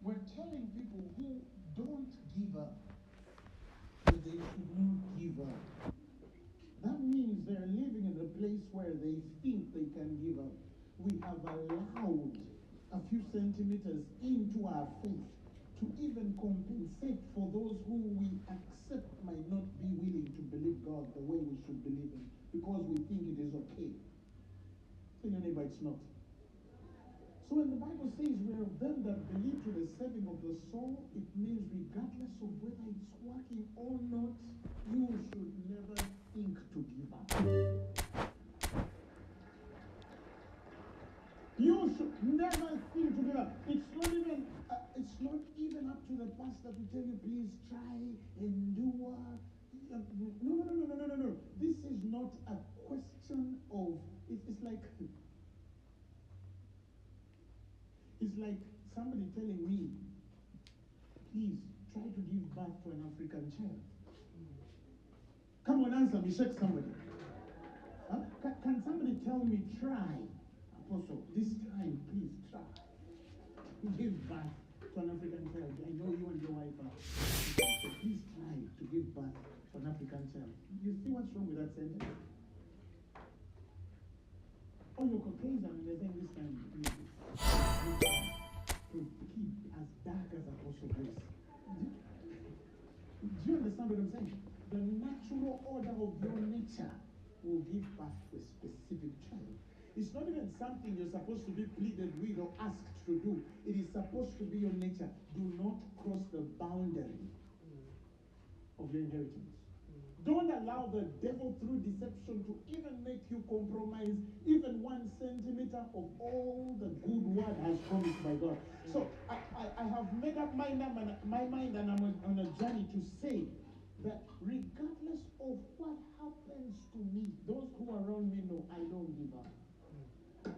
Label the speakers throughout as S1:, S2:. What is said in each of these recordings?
S1: we're telling people who don't give up that they should not give up. That means they're living in a place where they think they can give up. We have allowed a few centimeters into our faith to even compensate for those who we accept might not be willing to believe God the way we should believe Him because we think it is okay. Tell your neighbor it's not. So when the Bible says we are of them that believe to the saving of the soul, it means regardless of whether it's working or not, you should never think to give up. You should never think to give up. It's not even up to the pastor to tell you, please try, endure. No. This is not a question of. It's like somebody telling me, please try to give birth to an African child. Come on, answer me, shake somebody. Huh? Can somebody tell me, try, Apostle, this time, please try to give birth to an African child? I know you and your wife are. So please try to give birth to an African child. You see what's wrong with that sentence? Oh, you're Caucasian and they're saying this time, please. To keep as dark as Apostle Grace. Do you understand what I'm saying? The natural order of your nature will give birth to a specific child. It's not even something you're supposed to be pleaded with or asked to do. It is supposed to be your nature. Do not cross the boundary of your inheritance. Don't allow the devil through deception to even make you compromise even 1 centimeter of all the good word has promised by God. So I have made up my mind and I'm on a journey to say that regardless of what happens to me, those who are around me know I don't give up.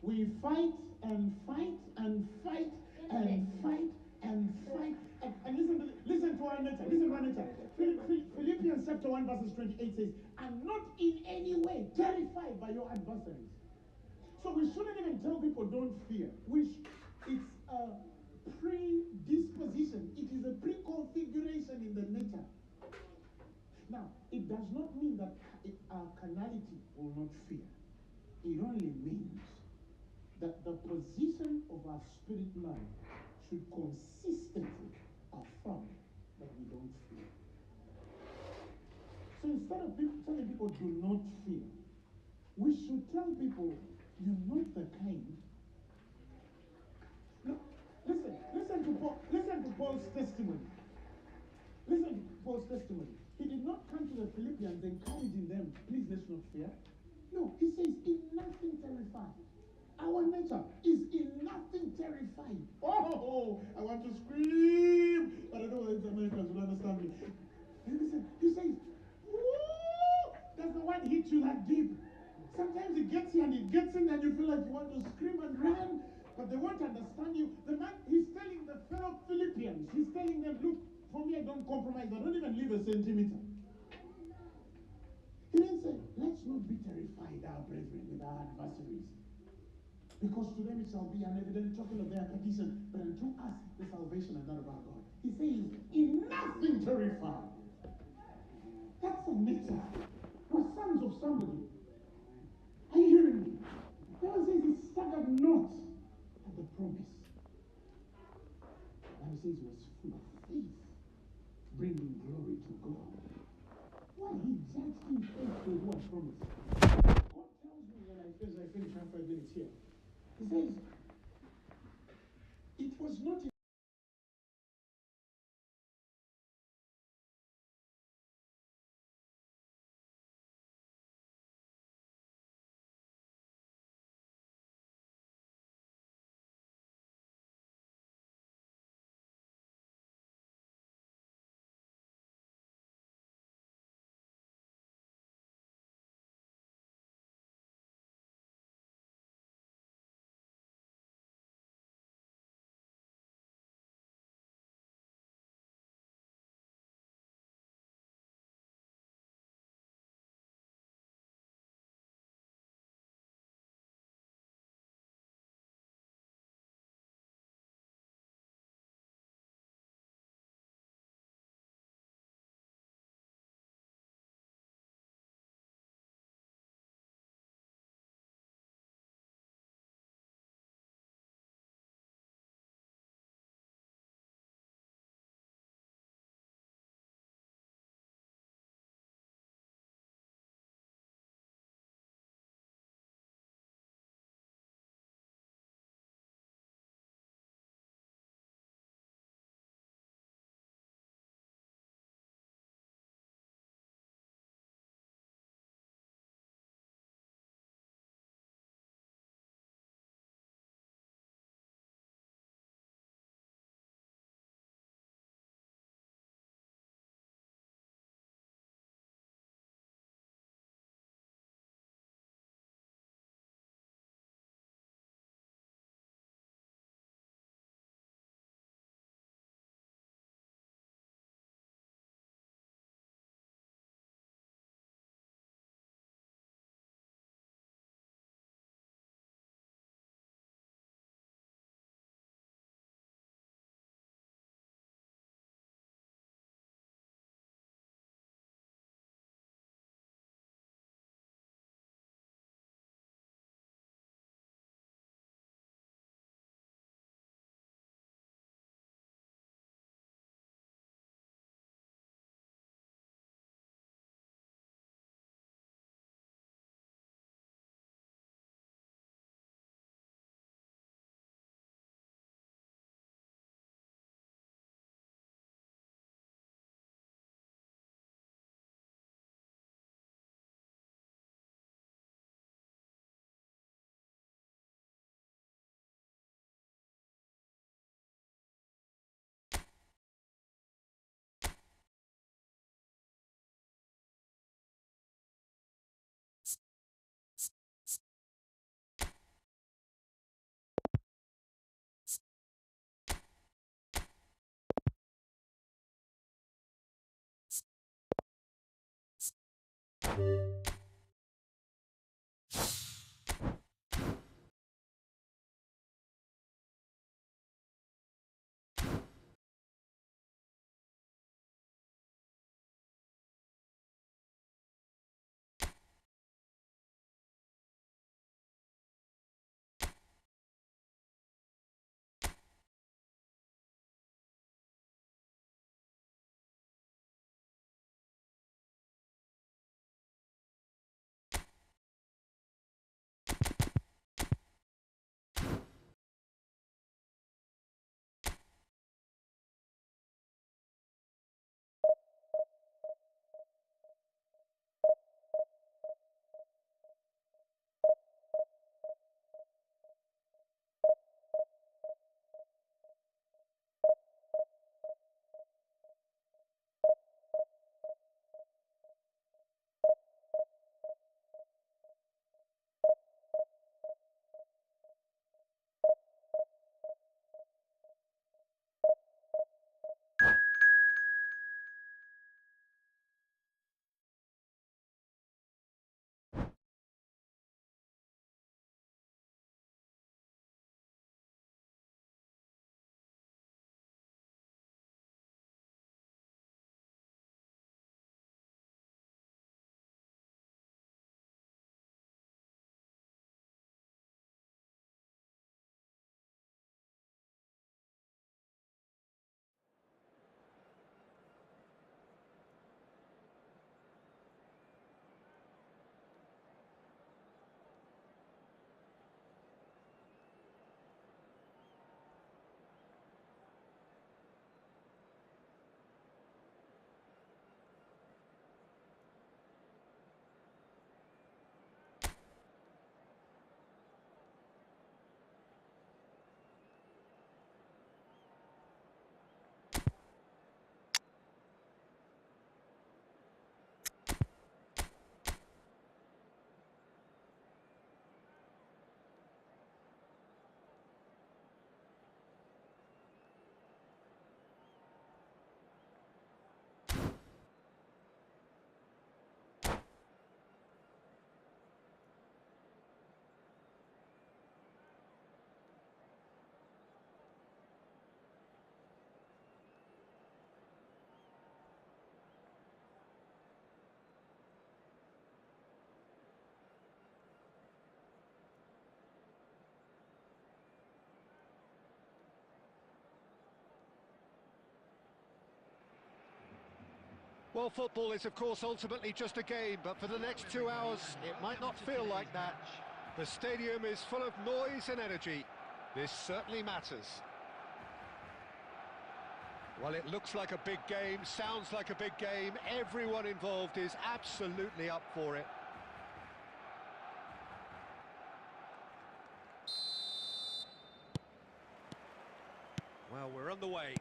S1: We fight and fight and fight and fight and fight. And listen to our nature. Listen to our nature. Philippians chapter 1 verses 28 says, "I'm not in any way terrified by your adversaries." So we shouldn't even tell people don't fear. It's a predisposition. It is a preconfiguration in the nature. Now, it does not mean that our carnality will not fear. It only means that the position of our spirit man should consistently affirm that we don't fear. So instead of telling people do not fear, we should tell people you're not the kind. No, listen to Paul's testimony. Listen to Paul's testimony. He did not come to the Philippians encouraging them, please let's not fear. No, he says, in nothing terrified. Our nature is in nothing terrified. Oh, I want to scream, but I don't know if the Americans will understand me. And listen, he says, woo! Does the one hit you that deep? Sometimes it gets you and it gets in and you feel like you want to scream and run, but they won't understand you. The man, he's telling the fellow Philippians, he's telling them, look, for me I don't compromise, I don't even leave a centimeter. He didn't say, let's not be terrified, our brethren, with our adversaries. Because to them it shall be an evident token of their perdition, but unto us the salvation and not of our God. He says, in nothing terrified. That's a nature. We're sons of somebody. Are you hearing me? The Bible says he staggered not at the promise. The Bible says he was full of faith, bringing glory to God. Why? He judged in faith to what promise. God tells me when I finish after 5 minutes here. He says, it was not
S2: Well, football is, of course, ultimately just a game, but for the next 2 hours, it might not feel like that. The stadium is full of noise and energy. This certainly matters. Well, it looks like a big game, sounds like a big game. Everyone involved is absolutely up for it. Well, we're on the way.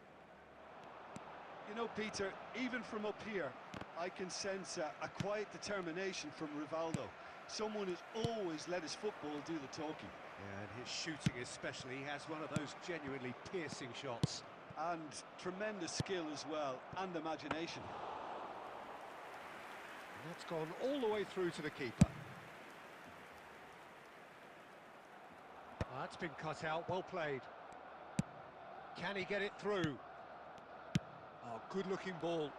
S3: You know, Peter, even from up here, I can sense a quiet determination from Rivaldo. Someone who's always let his football do the talking.
S2: Yeah, and his shooting especially, he has one of those genuinely piercing shots.
S3: And tremendous skill as well, and imagination.
S2: And that's gone all the way through to the keeper. Oh, that's been cut out, well played. Can he get it through? Oh, good-looking ball.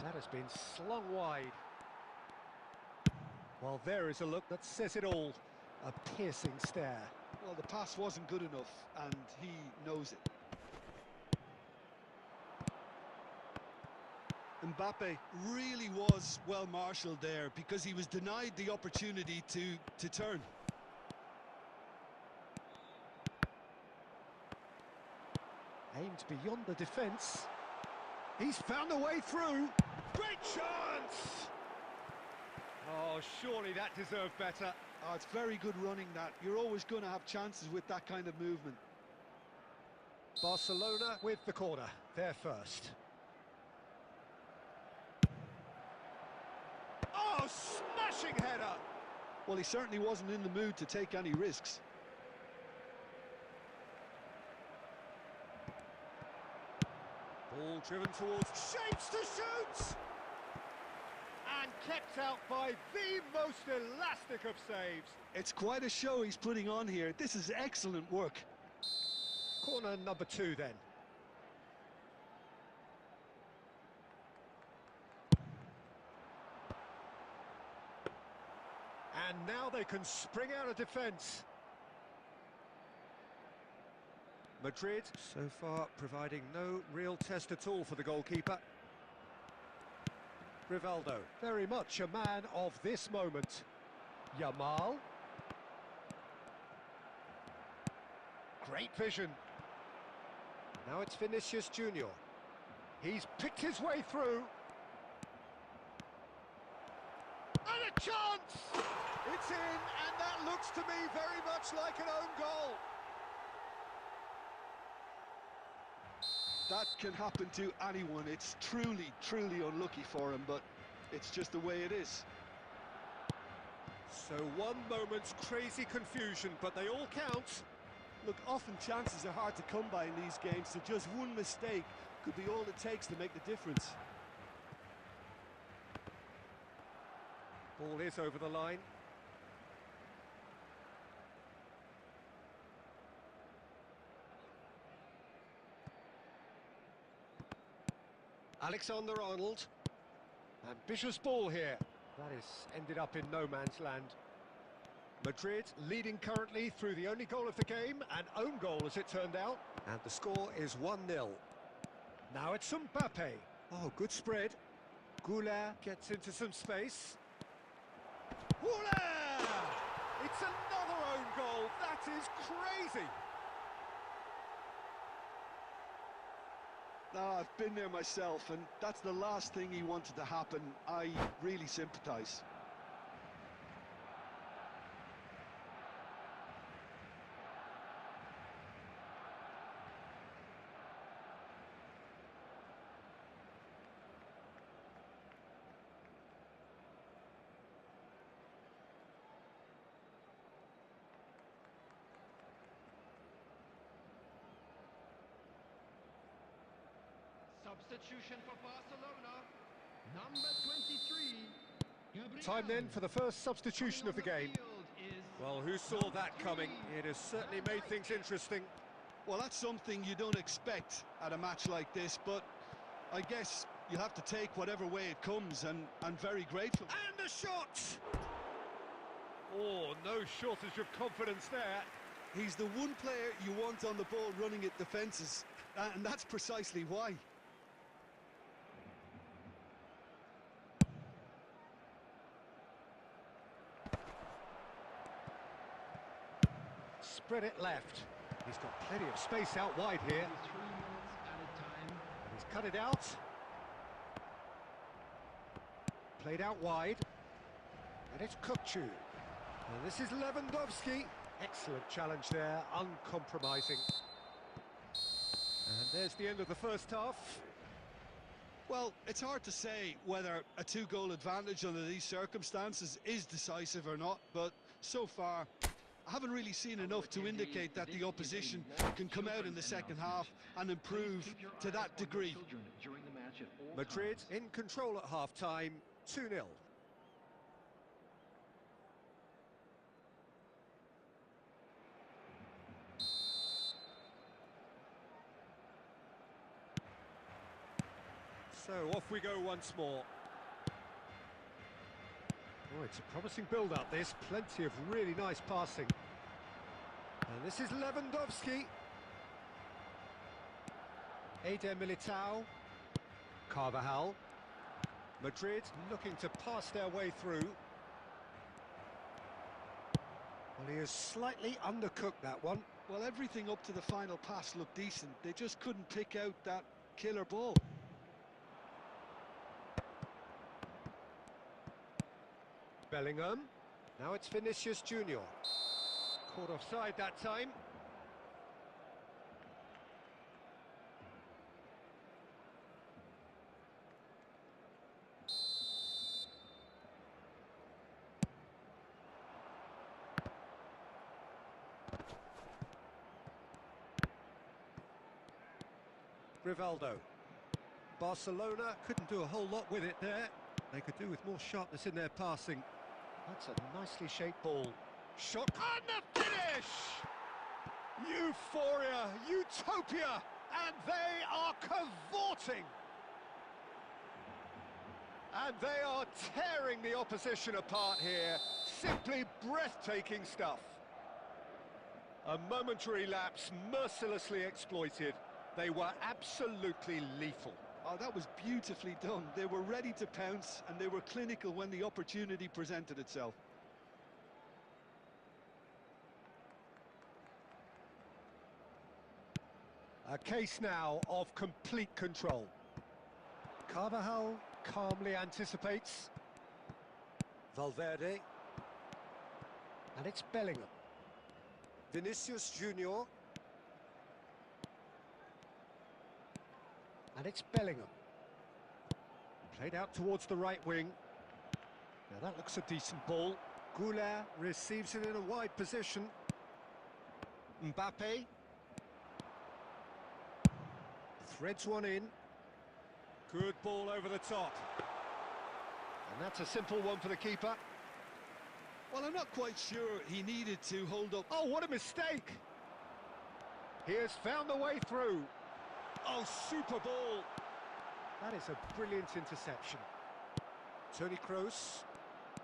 S2: That has been slung wide. Well, there is a look that says it all. A piercing stare.
S3: Well, the pass wasn't good enough, and he knows it. Mbappe really was well marshalled there because he was denied the opportunity to turn.
S2: Aimed beyond the defence. He's found a way through. Great chance! Oh, surely that deserved better.
S3: Oh, it's very good running, that. You're always going to have chances with that kind of movement.
S2: Barcelona with the corner. They're first. Oh, smashing header!
S3: Well, he certainly wasn't in the mood to take any risks.
S2: Ball driven towards, shapes to shoot! And kept out by the most elastic of saves.
S3: It's quite a show he's putting on here. This is excellent work.
S2: Corner number 2 then. And now they can spring out of defence. Madrid so far providing no real test at all for the goalkeeper. Rivaldo, very much a man of this moment. Yamal. Great vision. Now it's Vinicius Junior. He's picked his way through. And a chance! It's in, and that looks to me very much like an own goal.
S3: That can happen to anyone. It's truly, truly unlucky for him, but it's just the way it is.
S2: So one moment's crazy confusion, but they all count.
S3: Look, often chances are hard to come by in these games, so just one mistake could be all it takes to make the difference.
S2: Ball is over the line. Alexander-Arnold. Ambitious ball here. That is ended up in no man's land. Madrid leading currently through the only goal of the game, an own goal as it turned out. And the score is 1-0. Now it's Mbappe. Oh, good spread. Goulart gets into some space. Goulart! It's another own goal. That is crazy.
S3: No, I've been there myself, and that's the last thing he wanted to happen. I really sympathise.
S4: Substitution for Barcelona, number 23. Gabriel.
S2: Time then for the first substitution of the game. Well, who saw that coming? It has certainly made things interesting.
S3: Well, that's something you don't expect at a match like this, but I guess you have to take whatever way it comes, and I'm very grateful.
S2: And a shot! Oh, no shortage of confidence there.
S3: He's the one player you want on the ball running at defences, and that's precisely why.
S2: Spread it left. He's got plenty of space out wide here.
S4: 3 minutes at a time.
S2: And he's cut it out. Played out wide. And it's Kukçu. And this is Lewandowski. Excellent challenge there, uncompromising. And there's the end of the first half.
S3: Well, it's hard to say whether a 2-goal advantage under these circumstances is decisive or not, but so far I haven't really seen enough to indicate that the opposition can come out in the second half and improve to that degree.
S2: Madrid in control at half-time, 2-0. So off we go once more. Oh, it's a promising build-up this, plenty of really nice passing. And this is Lewandowski. Eder Militao. Carvajal. Madrid looking to pass their way through. Well, he has slightly undercooked that one.
S3: Well, everything up to the final pass looked decent. They just couldn't pick out that killer ball.
S2: Bellingham. Now it's Vinicius Junior. Caught offside that time. Rivaldo. Barcelona couldn't do a whole lot with it there. They could do with more sharpness in their passing. That's a nicely shaped ball. Shot and the finish! Euphoria, utopia, and they are cavorting. And they are tearing the opposition apart here. Simply breathtaking stuff. A momentary lapse mercilessly exploited. They were absolutely lethal.
S3: Oh, that was beautifully done. They were ready to pounce, and they were clinical when the opportunity presented itself.
S2: A case now of complete control. Carvajal calmly anticipates. Valverde. And it's Bellingham. Vinicius Junior. And it's Bellingham. Played out towards the right wing. Now that looks a decent ball. Goulart receives it in a wide position. Mbappe. Threads one in. Good ball over the top. And that's a simple one for the keeper.
S3: Well, I'm not quite sure he needed to hold up.
S2: Oh, what a mistake! He has found the way through. Oh, super ball. That is a brilliant interception. Toni Kroos.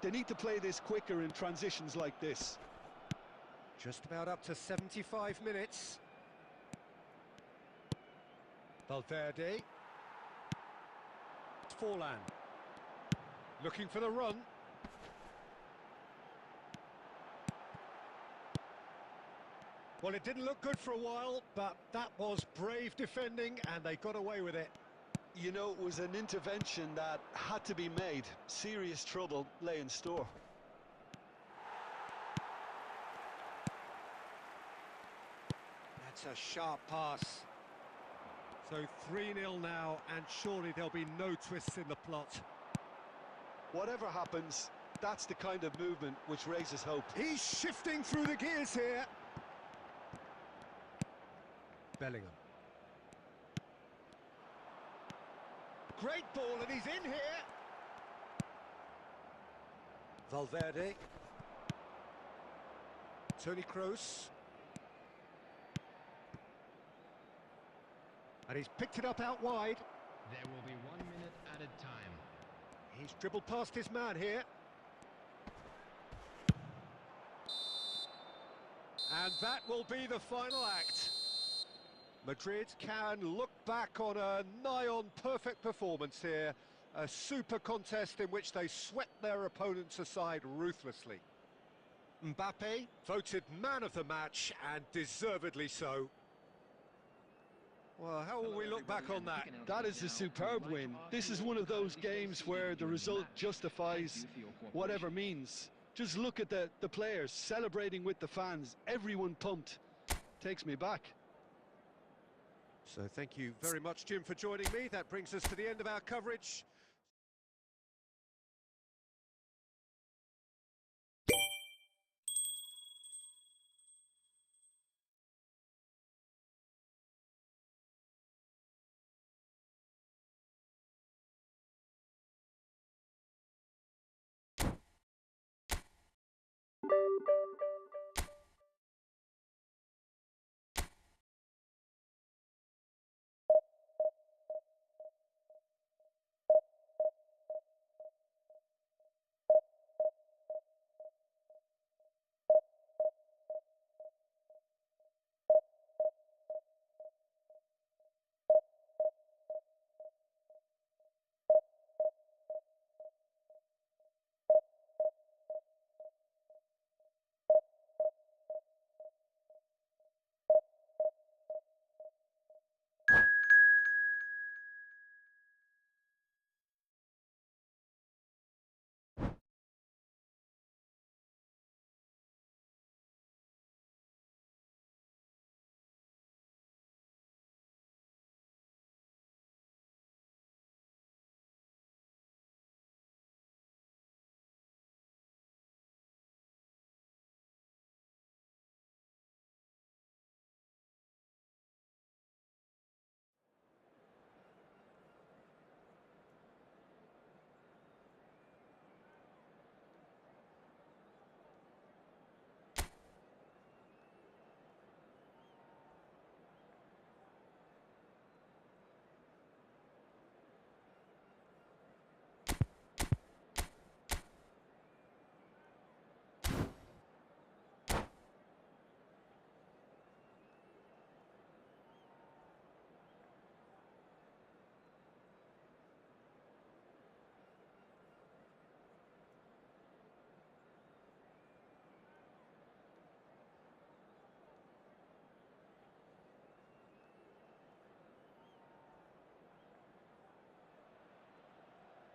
S3: They need to play this quicker in transitions like this.
S2: Just about up to 75 minutes. Valverde. Forlan. Looking for the run. Well, it didn't look good for a while, but that was brave defending, and they got away with it.
S3: You know, it was an intervention that had to be made. Serious trouble lay in store.
S2: That's a sharp pass. So 3-0 now, and surely there'll be no twists in the plot.
S3: Whatever happens, that's the kind of movement which raises hope.
S2: He's shifting through the gears here. Bellingham. Great ball, and he's in here. Valverde. Toni Kroos. And he's picked it up out wide.
S4: There will be 1 minute added time.
S2: He's dribbled past his man here. And that will be the final act. Madrid can look back on a nigh-on perfect performance here. A super contest in which they swept their opponents aside ruthlessly. Mbappe voted man of the match, and deservedly so. Well, how will we look back on that?
S3: That is a superb win. This is one of those games where the result justifies whatever means. Just look at the players celebrating with the fans. Everyone pumped. Takes me back.
S2: So thank you very much, Jim, for joining me. That brings us to the end of our coverage.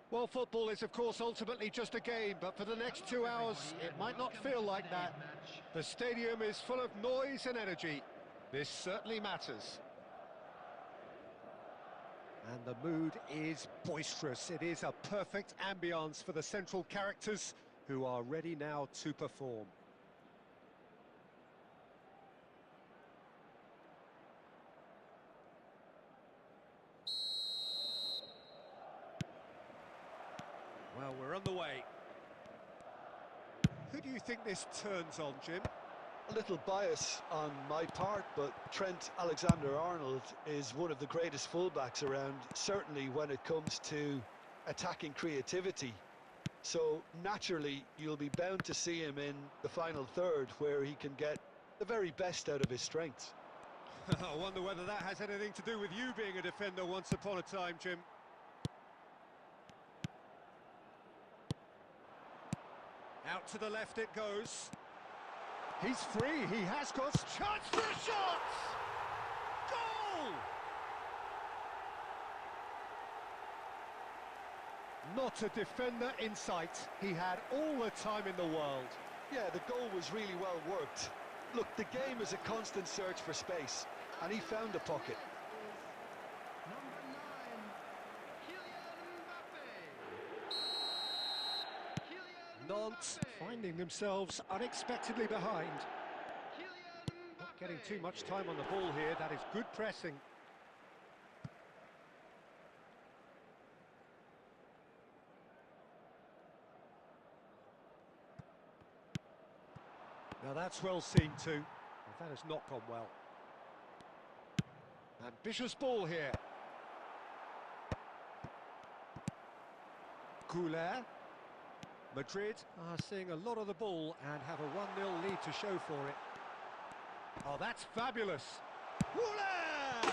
S2: Well, football is, of course, ultimately just a game, but for the next 2 hours, it might not feel like that. The stadium is full of noise and energy. This certainly matters. And the mood is boisterous. It is a perfect ambience for the central characters who are ready now to perform. Well, we're on the way. Who do you think this turns on, Jim?
S3: A little bias on my part, but Trent Alexander-Arnold is one of the greatest fullbacks around, certainly when it comes to attacking creativity. So naturally, you'll be bound to see him in the final third, where he can get the very best out of his strengths.
S2: I wonder whether that has anything to do with you being a defender once upon a time, Jim. Out to the left it goes. He's free, he has got chance for a shot! Goal! Not a defender in sight. He had all the time in the world.
S3: Yeah, the goal was really well worked. Look, the game is a constant search for space, and he found a pocket.
S2: Nantes finding themselves unexpectedly behind. Not getting too much time on the ball here. That is good pressing. Now that's well seen too. But that has not gone well. Ambitious ball here. Couler. Madrid are seeing a lot of the ball and have a 1-0 lead to show for it. Oh, that's fabulous. Couler!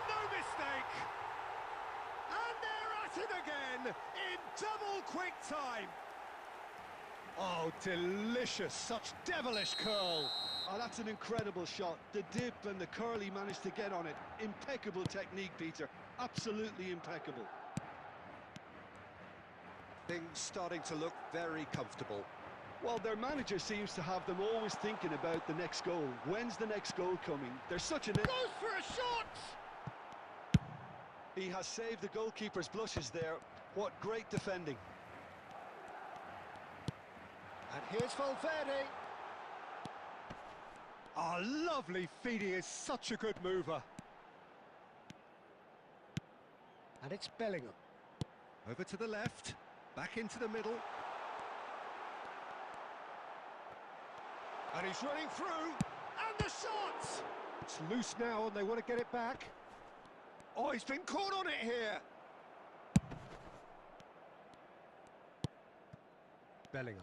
S2: No mistake! And they're at it again in double quick time. Oh, delicious. Such devilish curl.
S3: Oh, that's an incredible shot. The dip and the curl he managed to get on it. Impeccable technique, Peter. Absolutely impeccable.
S2: Things starting to look very comfortable.
S3: Well, their manager seems to have them always thinking about the next goal. When's the next goal coming? There's such an...
S2: Goes for a shot!
S3: He has saved the goalkeeper's blushes there. What great defending.
S2: And here's Valverde. Oh, lovely feed. He is such a good mover. And it's Bellingham. Over to the left. Back into the middle. And he's running through. And the shot! It's loose now and they want to get it back. Oh, he's been caught on it here. Bellingham.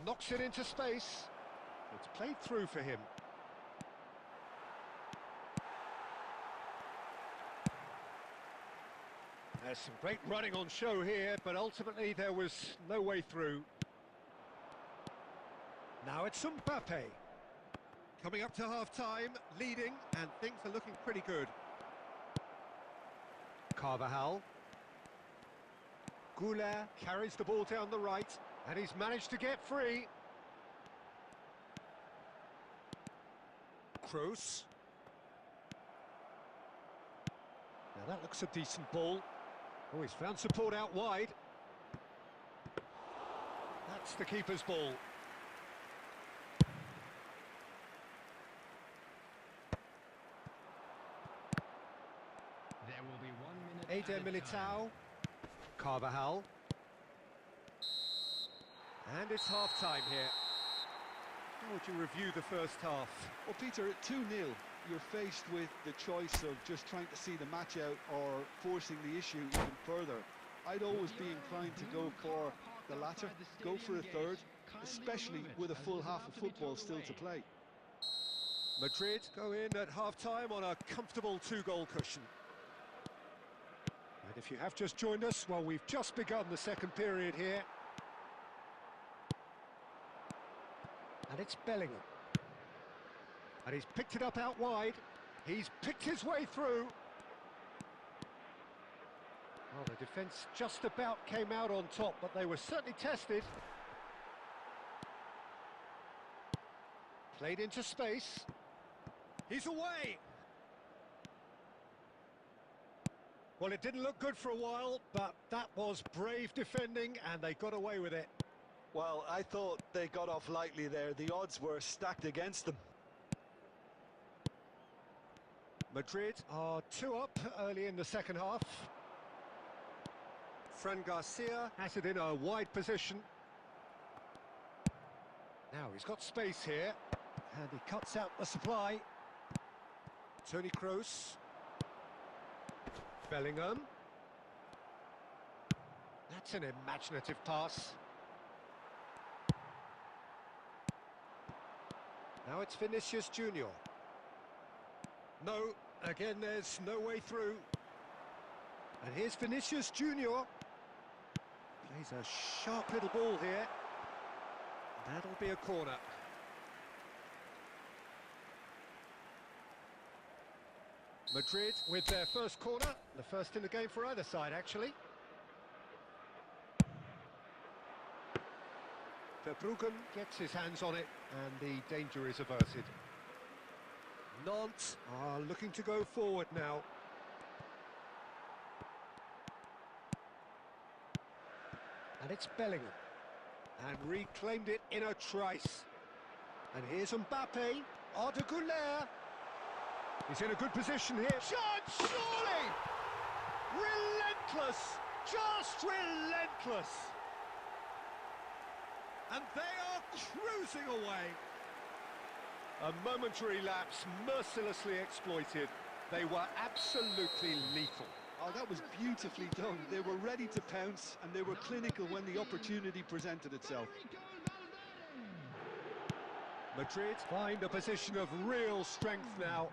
S2: Knocks it into space. It's played through for him. There's some great running on show here, but ultimately there was no way through. Now it's Mbappe. Coming up to half-time, leading, and things are looking pretty good. Carvajal. Couler carries the ball down the right, and he's managed to get free. Kroos. Now that looks a decent ball. Oh, he's found support out wide. That's the keeper's ball.
S4: There will be 1 minute
S2: Eder
S4: added time.
S2: Militao. Carvajal. And it's half-time here. How would you review the first half?
S3: Well, Peter, at 2-0, you're faced with the choice of just trying to see the match out or forcing the issue even further. I'd always be inclined to go for the latter, go for a third, especially with a full half of football still to play.
S2: Madrid go in at half-time on a comfortable 2-goal cushion. And if you have just joined us, well, we've just begun the second period here. And it's Bellingham. And he's picked it up out wide. He's picked his way through. Well, the defence just about came out on top, but they were certainly tested. Played into space. He's away! Well, it didn't look good for a while, but that was brave defending, and they got away with it.
S3: Well, I thought they got off lightly there. The odds were stacked against them.
S2: Madrid are 2 up early in the second half. Fran Garcia has it in a wide position. Now he's got space here, and he cuts out the supply. Toni Kroos. Bellingham. That's an imaginative pass. Now it's Vinicius Junior. No, again there's no way through. And here's Vinicius Junior. Plays a sharp little ball here. That'll be a corner. Madrid with their first corner, the first in the game for either side, actually. Verbruggen gets his hands on it, and the danger is averted. Nantes are looking to go forward now. And it's Bellingham. And reclaimed it in a trice. And here's Mbappe, Arda Güler. He's in a good position here. Shot, surely! Relentless! Just relentless! And they are cruising away. A momentary lapse, mercilessly exploited. They were absolutely lethal.
S3: Oh, that was beautifully done. They were ready to pounce, and they were clinical when the opportunity presented itself.
S2: Madrid find a position of real strength now.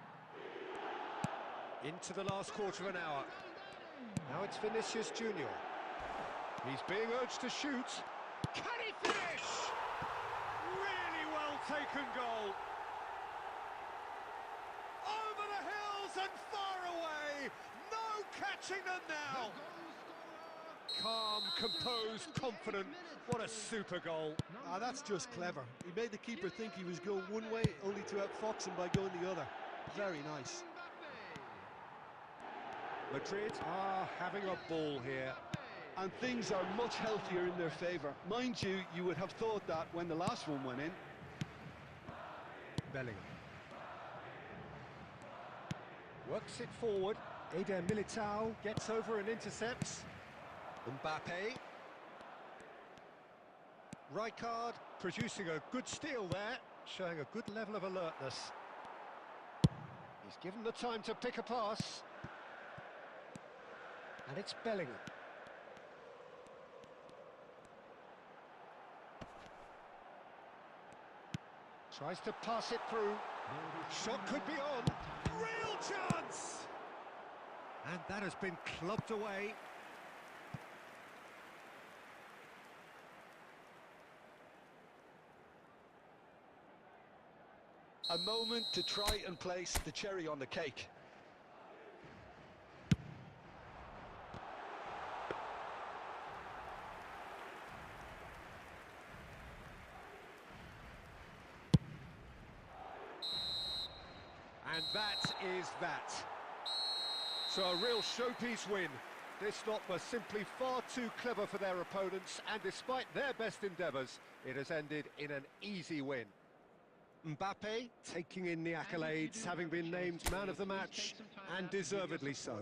S2: Into the last quarter of an hour. Now it's Vinicius Junior. He's being urged to shoot. Can he finish? Really well taken goal. Over the hills and far away. No catching them now. Calm, composed, confident. What a super goal.
S3: Ah, that's just clever. He made the keeper think he was going one way, only to outfox him by going the other. Very nice.
S2: Madrid are having a ball here.
S3: And things are much healthier in their favour. Mind you, you would have thought that when the last one went in.
S2: Bellingham. Works it forward. Eder Militao gets over and intercepts. Mbappe. Rijkaard producing a good steal there, showing a good level of alertness. He's given the time to pick a pass. And it's Bellingham. Tries to pass it through. Shot could be on. Real chance! And that has been clubbed away.
S3: A moment to try and place the cherry on the cake.
S2: And that is that. So a real showpiece win. This lot was simply far too clever for their opponents, and despite their best endeavours, it has ended in an easy win. Mbappe taking in the accolades, having been named man of the match, and deservedly so.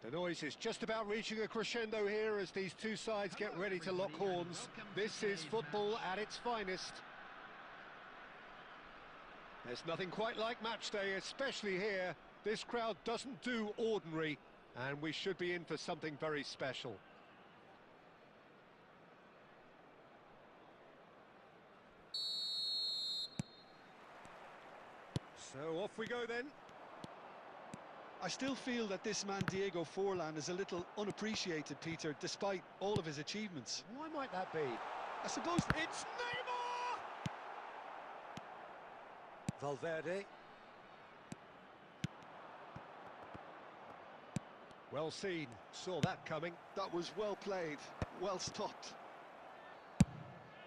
S2: The noise is just about reaching a crescendo here as these two sides get ready to lock horns. This is football at its finest. There's nothing quite like match day, especially here. This crowd doesn't do ordinary, and we should be in for something very special. So off we go then.
S3: I still feel that this man Diego Forlan is a little unappreciated, Peter, despite all of his achievements.
S2: Why might that be?
S3: I suppose
S2: It's Neymar! Valverde. Well seen, saw that coming.
S3: that was well played, well stopped.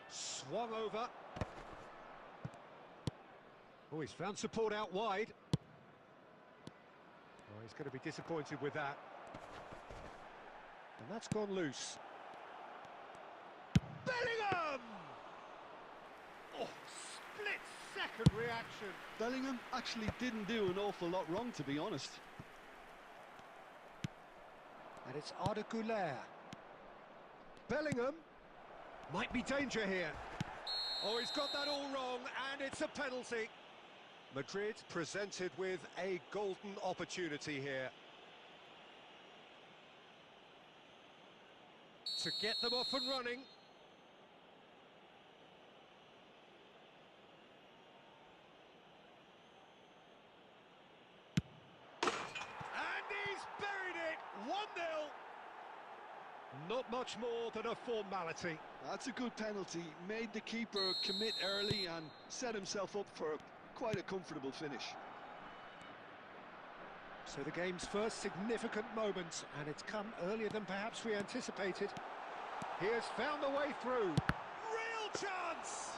S2: Swung over. Oh, he's found support out wide. Oh, he's going to be disappointed with that. And that's gone loose. Bellingham! Oh, split-second reaction.
S3: Bellingham actually didn't do an awful lot wrong, to be honest.
S2: And it's Arda Güler. Bellingham. Might be danger here. Oh, he's got that all wrong, and it's a penalty. Madrid presented with a golden opportunity here. To get them off and running. And he's buried it, 1-0. Not much more than a formality.
S3: That's a good penalty. Made the keeper commit early and set himself up for quite a comfortable finish.
S2: So the game's first significant moment, and it's come earlier than perhaps we anticipated. He has found a way through. Real chance!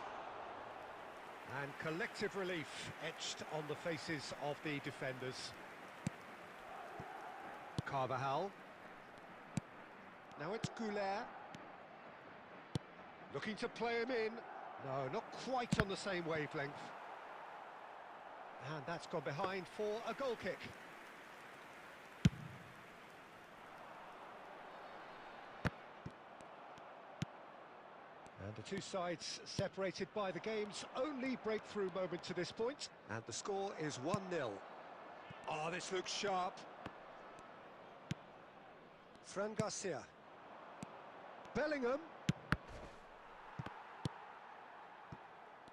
S2: And collective relief etched on the faces of the defenders. Carvajal. Now it's Güler. Looking to play him in. No, not quite on the same wavelength. And that's gone behind for a goal kick. And the two sides separated by the game's only breakthrough moment to this point. And the score is 1-0. Oh, this looks sharp. Fran Garcia. Bellingham.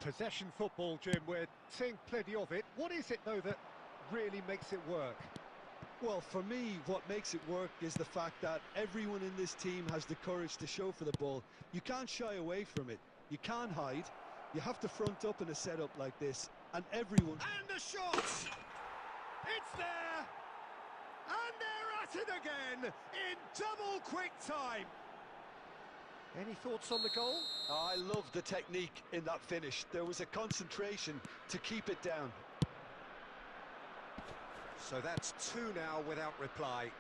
S2: Possession football, Jim, we're seeing plenty of it. What is it, though, that really makes it work?
S3: Well, for me, what makes it work is the fact that everyone in this team has the courage to show for the ball. You can't shy away from it. You can't hide. You have to front up in a setup like this, and everyone...
S2: And the shot! It's there! And they're at it again in double quick time. Any thoughts on the goal?
S3: I love the technique in that finish. There was a concentration to keep it down.
S2: So that's two now without reply.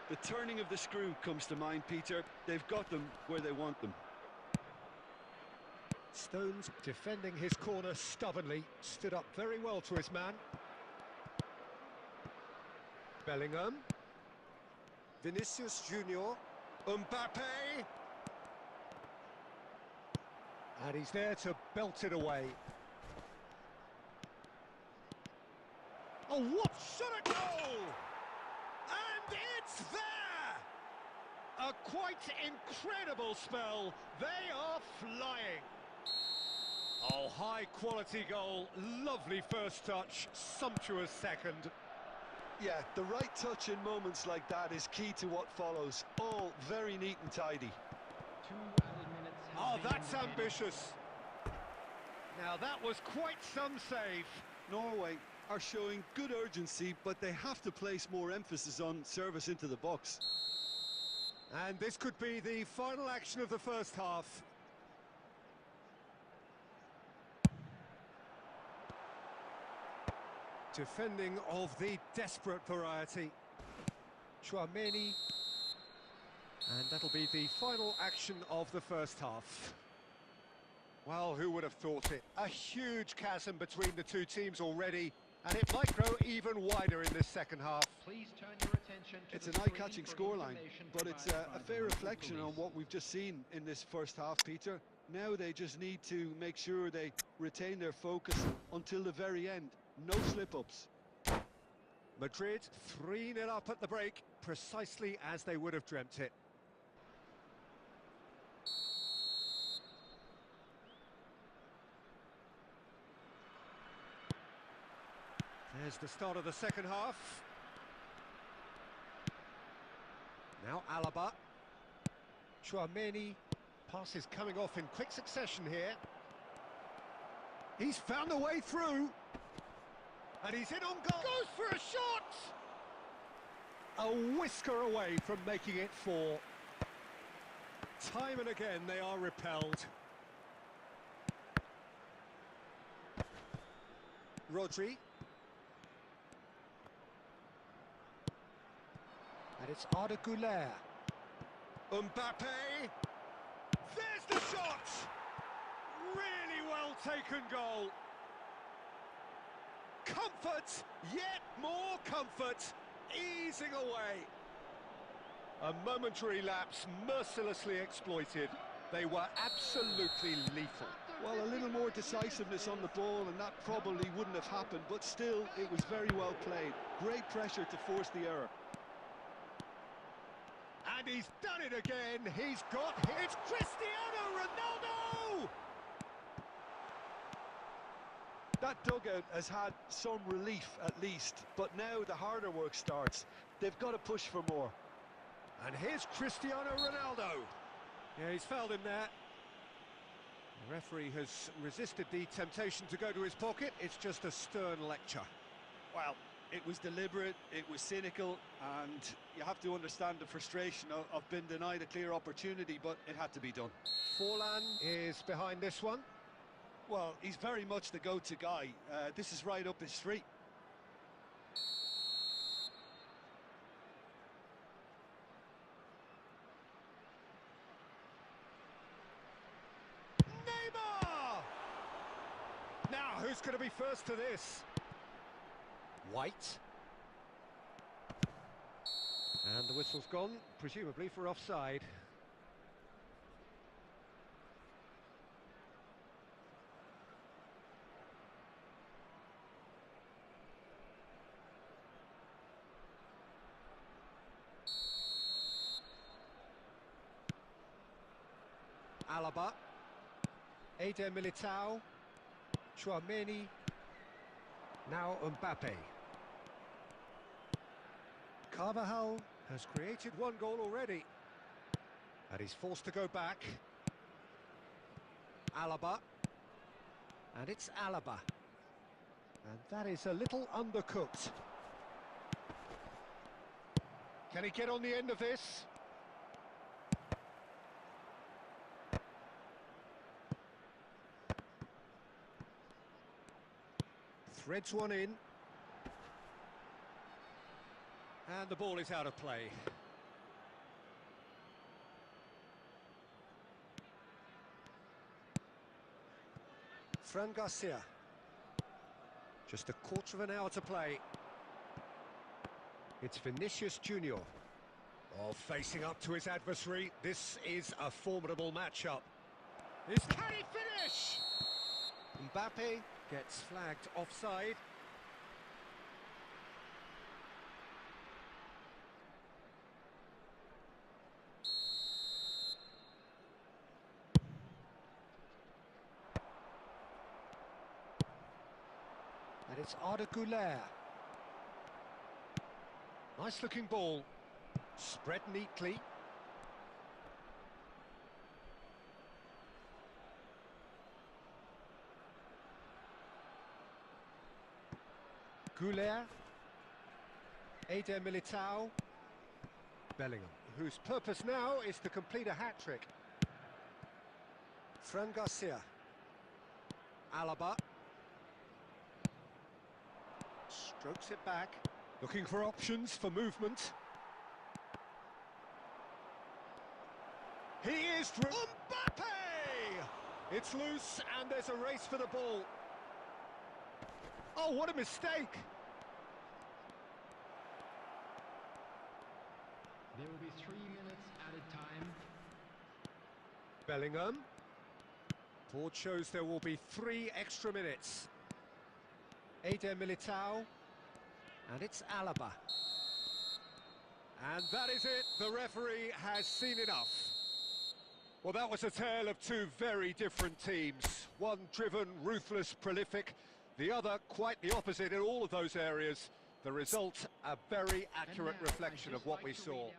S3: The turning of the screw comes to mind, Peter. They've got them where they want them.
S2: Stones defending his corner stubbornly, stood up very well to his man. Bellingham. Vinicius Junior. Mbappe. And he's there to belt it away. Oh, what shot a goal! And it's there! A quite incredible spell. They are flying. Oh, high quality goal. Lovely first touch, sumptuous second.
S3: Yeah, the right touch in moments like that is key to what follows. All very neat and tidy.
S4: 2 added minutes have
S2: Oh,
S4: been
S2: that's
S4: indicated.
S2: ambitious. Now that was quite some save.
S3: Norway are showing good urgency, but they have to place more emphasis on service into the box.
S2: And this could be the final action of the first half. Defending of the desperate variety. Chouameni. And that'll be the final action of the first half. Well, who would have thought it? A huge chasm between the two teams already. And it might grow even wider in this second half.
S4: Please turn your attention to
S3: It's
S4: the
S3: an
S4: screen
S3: eye-catching
S4: for
S3: scoreline,
S4: information
S3: but it's
S4: provided
S3: a
S4: by
S3: fair
S4: the local
S3: reflection on
S4: police.
S3: what we've just seen in this first half, Peter. Now they just need to make sure they retain their focus until the very end. No slip-ups.
S2: Madrid 3-0 up at the break, precisely as they would have dreamt it. There's the start of the second half. Now Alaba. Tchouaméni. Passes coming off in quick succession here. He's found a way through. And he's in on goal. Goes for a shot! A whisker away from making it 4. Time and again they are repelled. Rodri. And it's Arda Güler. Mbappe. There's the shot! Really well taken goal. Comfort, yet more comfort, easing away. A momentary lapse mercilessly exploited. They were absolutely lethal.
S3: Well, a little more decisiveness on the ball and that probably wouldn't have happened, but still, it was very well played. Great pressure to force the error.
S2: And he's done it again. He's got... It's Cristiano Ronaldo!
S3: That dugout has had some relief at least, but now the harder work starts. They've got to push for more.
S2: And here's Cristiano Ronaldo. Yeah, he's fouled him there. The referee has resisted the temptation to go to his pocket. It's just a stern lecture.
S3: Well, it was deliberate, it was cynical, and you have to understand the frustration of being denied a clear opportunity, but it had to be done.
S2: Forlan is behind this one.
S3: Well, he's very much the go-to guy. This is right up his street.
S2: Neymar! Now, who's going to be first to this? White. And the whistle's gone, presumably for offside. Alaba, Eder Militao, Tchouaméni, now Mbappe. Carvajal has created one goal already, and he's forced to go back. Alaba, and it's Alaba, and that is a little undercooked. Can he get on the end of this? Threads one in. And the ball is out of play. Fran Garcia. Just a quarter of an hour to play. It's Vinicius Junior. Oh, facing up to his adversary. This is a formidable matchup. Can he finish? Mbappe gets flagged offside. And it's Arda Güler. Nice looking ball. Spread neatly. Güler, Eder Militao, Bellingham, whose purpose now is to complete a hat-trick. Fran Garcia, Alaba, strokes it back, looking for options for movement. He is through. Mbappe! It's loose and there's a race for the ball. Oh, what a mistake!
S4: There will be 3 minutes added time.
S2: Bellingham. Board shows there will be 3 extra minutes. Eder Militao. And it's Alaba. And that is it. The referee has seen enough. Well, that was a tale of two very different teams. One driven, ruthless, prolific. The other quite the opposite in all of those areas. The result, a very accurate reflection of what we saw.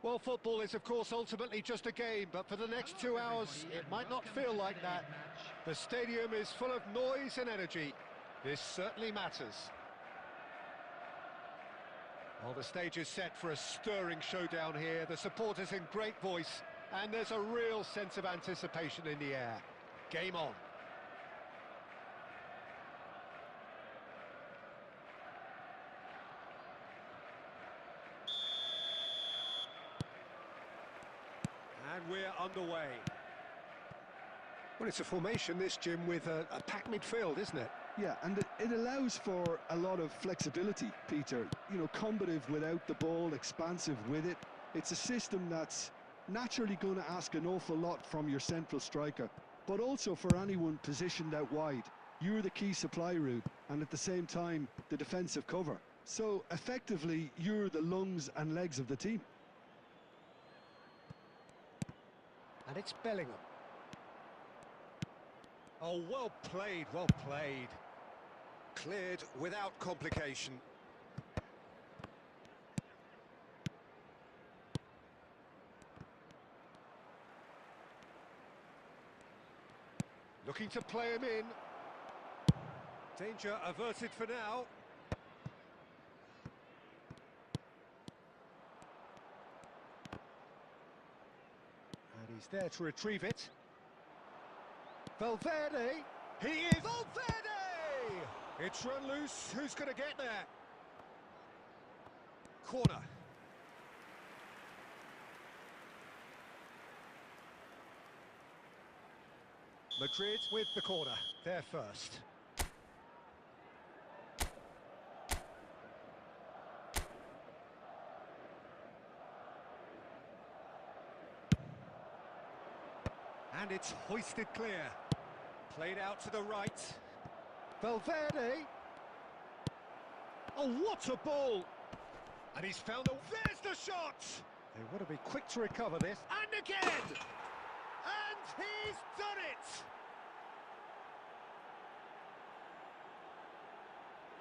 S2: Well, football is, of course, ultimately just a game, but for the next 2 hours, it might not feel like that. The stadium is full of noise and energy. This certainly matters. Well, the stage is set for a stirring showdown here. The supporters in great voice, and there's a real sense of anticipation in the air. Game on. And we're underway. Well, it's a formation, this, Jim, with a packed midfield, isn't it?
S3: Yeah, and it allows for a lot of flexibility, Peter. You know, combative without the ball, expansive with it. It's a system that's naturally going to ask an awful lot from your central striker, but also for anyone positioned out wide. You're the key supply route, and at the same time, the defensive cover. So, effectively, you're the lungs and legs of the team.
S2: And it's Bellingham. Oh, well played, well played. Cleared without complication. Looking to play him in. Danger averted for now. And he's there to retrieve it. Valverde! He is... Valverde! It's run loose. Who's going to get there? Corner. Madrid with the corner, they're first. And it's hoisted clear. Played out to the right. Valverde. Oh, what a ball! And he's found the... There's the shot! They want to be quick to recover this. And again! And he's done it!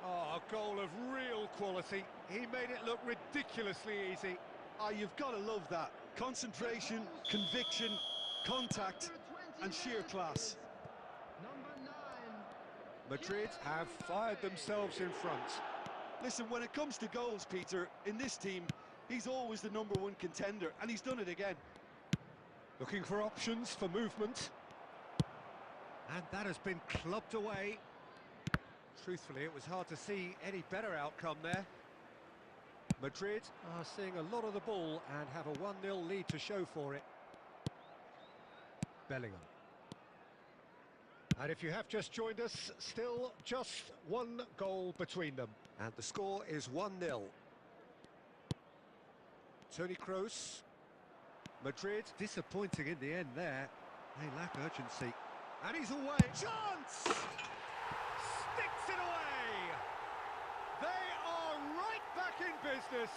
S2: Oh, a goal of real quality. He made it look ridiculously easy.
S3: Ah, you've got to love that. Concentration, conviction, contact, and sheer class.
S4: Number 9.
S2: Madrid have fired themselves in front.
S3: Listen, when it comes to goals, Peter, in this team, he's always the #1 contender, and he's done it again.
S2: Looking for options for movement. And that has been clubbed away. Truthfully, it was hard to see any better outcome there. Madrid are seeing a lot of the ball and have a 1-0 lead to show for it. Bellingham. And if you have just joined us, still just one goal between them. And the score is 1-0. Toni Kroos. Madrid disappointing in the end there. They lack urgency. And he's away. Chance! Sticks it away! They are right back in business.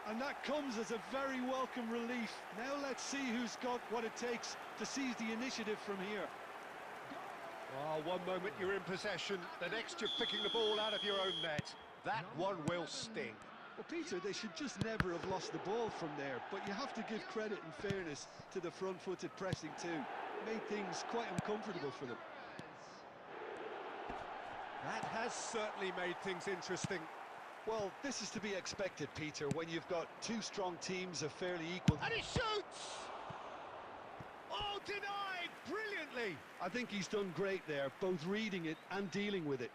S3: And that comes as a very welcome relief. Now let's see who's got what it takes to seize the initiative from here.
S2: Oh, one moment you're in possession, the next you're picking the ball out of your own net. That one will sting.
S3: Well, Peter, they should just never have lost the ball from there, but you have to give credit and fairness to the front-footed pressing too. Made things quite uncomfortable for them.
S2: That has certainly made things interesting.
S3: Well, this is to be expected, Peter, when you've got two strong teams of fairly equal...
S2: And he shoots! Oh, denied brilliantly!
S3: I think he's done great there, both reading it and dealing with it.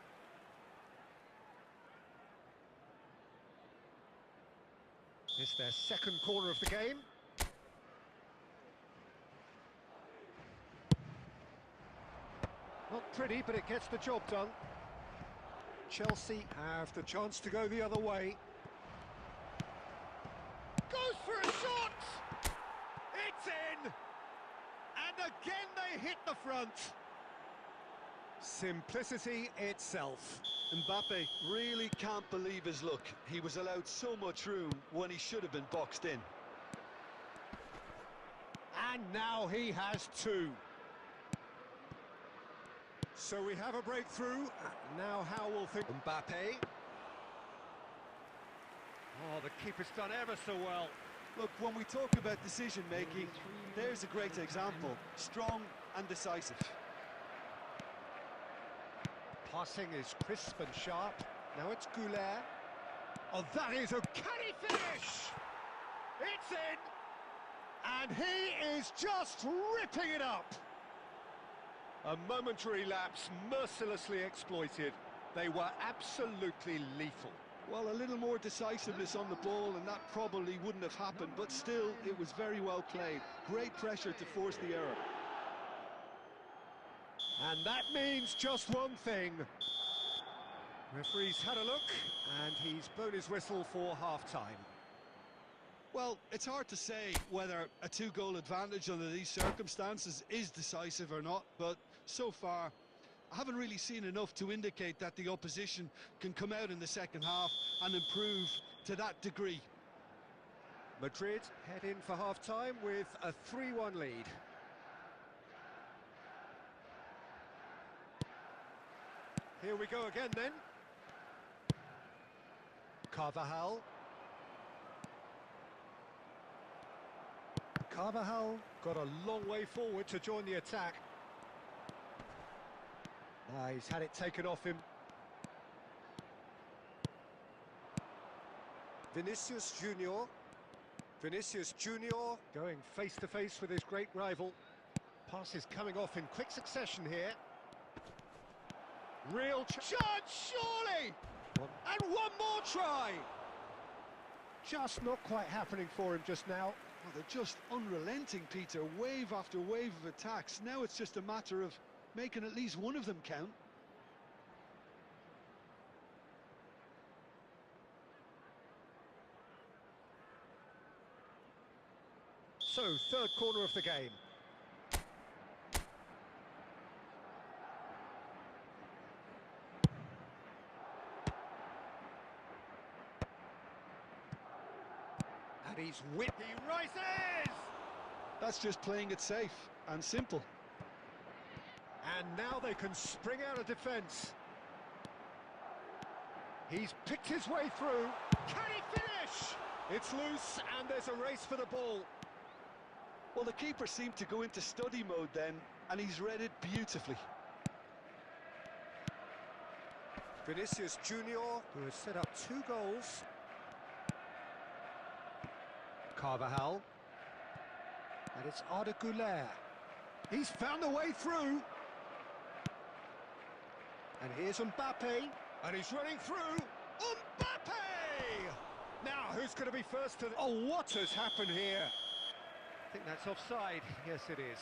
S2: It's their second corner of the game. Not pretty, but it gets the job done. Chelsea have the chance to go the other way. Goes for a shot! It's in! And again they hit the front. Simplicity itself.
S3: Mbappe really can't believe his luck. He was allowed so much room when he should have been boxed in.
S2: And now he has two. So we have a breakthrough. Now how will think Mbappe. Oh, the keeper's done ever so well.
S3: Look, when we talk about decision-making, there's a great example. Strong and decisive.
S2: Passing is crisp and sharp. Now it's Goulet. Oh, that is a... Can he finish? It's in! And he is just ripping it up! A momentary lapse mercilessly exploited. They were absolutely lethal.
S3: Well, a little more decisiveness on the ball and that probably wouldn't have happened, but still, it was very well played. Great pressure to force the error.
S2: And that means just one thing. Referee's had a look, and he's blown his whistle for half-time.
S3: Well, it's hard to say whether a two-goal advantage under these circumstances is decisive or not, but so far, I haven't really seen enough to indicate that the opposition can come out in the second half and improve to that degree.
S2: Madrid head in for half-time with a 3-1 lead. Here we go again then. Carvajal. Carvajal got a long way forward to join the attack. He's had it taken off him. Vinicius Junior. Vinicius Junior going face to face with his great rival. Passes coming off in quick succession here. Real chance, surely! And one more try! Just not quite happening for him just now.
S3: Well, they're just unrelenting, Peter. Wave after wave of attacks. Now it's just a matter of making at least one of them count.
S2: So, third corner of the game. And he's whipped, he rises!
S3: That's just playing it safe and simple.
S2: And now they can spring out of defence. He's picked his way through. Can he finish? It's loose and there's a race for the ball.
S3: Well, the keeper seemed to go into study mode then, and he's read it beautifully.
S2: Vinicius Junior, who has set up 2 goals. Carvajal. And it's Arda Güler. He's found a way through. And here's Mbappe. And he's running through. Mbappe! Now, who's going to be first to... Oh, what has happened here? I think that's offside. Yes, it is.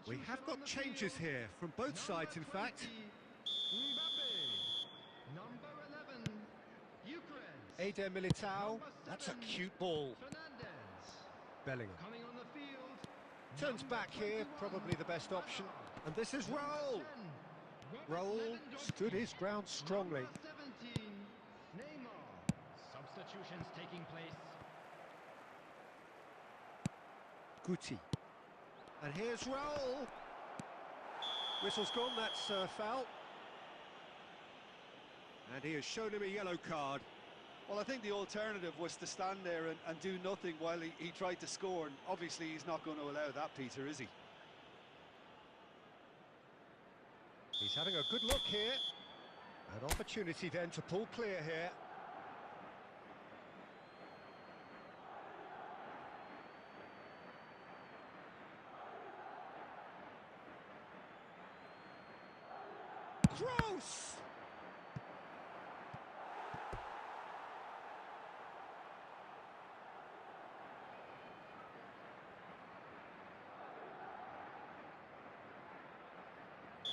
S2: We have got changes here, from both sides in fact.
S4: Mbappe. Number 11, Ukraine.
S2: Eder Militao, that's a cute ball.
S4: Fernandez.
S2: Bellingham.
S4: Coming on the field.
S2: Turns
S4: number
S2: back here,
S4: 21,
S2: probably the best option. And this is Raul.
S4: 10,
S2: Raul
S4: Lewandowski.
S2: stood his ground strongly.
S4: Number 17, Neymar. Substitutions taking place.
S2: Guti. And here's Raul. Whistle's gone, that's foul. And he has shown him a yellow card.
S3: Well, I think the alternative was to stand there and do nothing while he tried to score, and obviously he's not going to allow that, Peter, is he?
S2: He's having a good look here. An opportunity then to pull clear here. Kroos!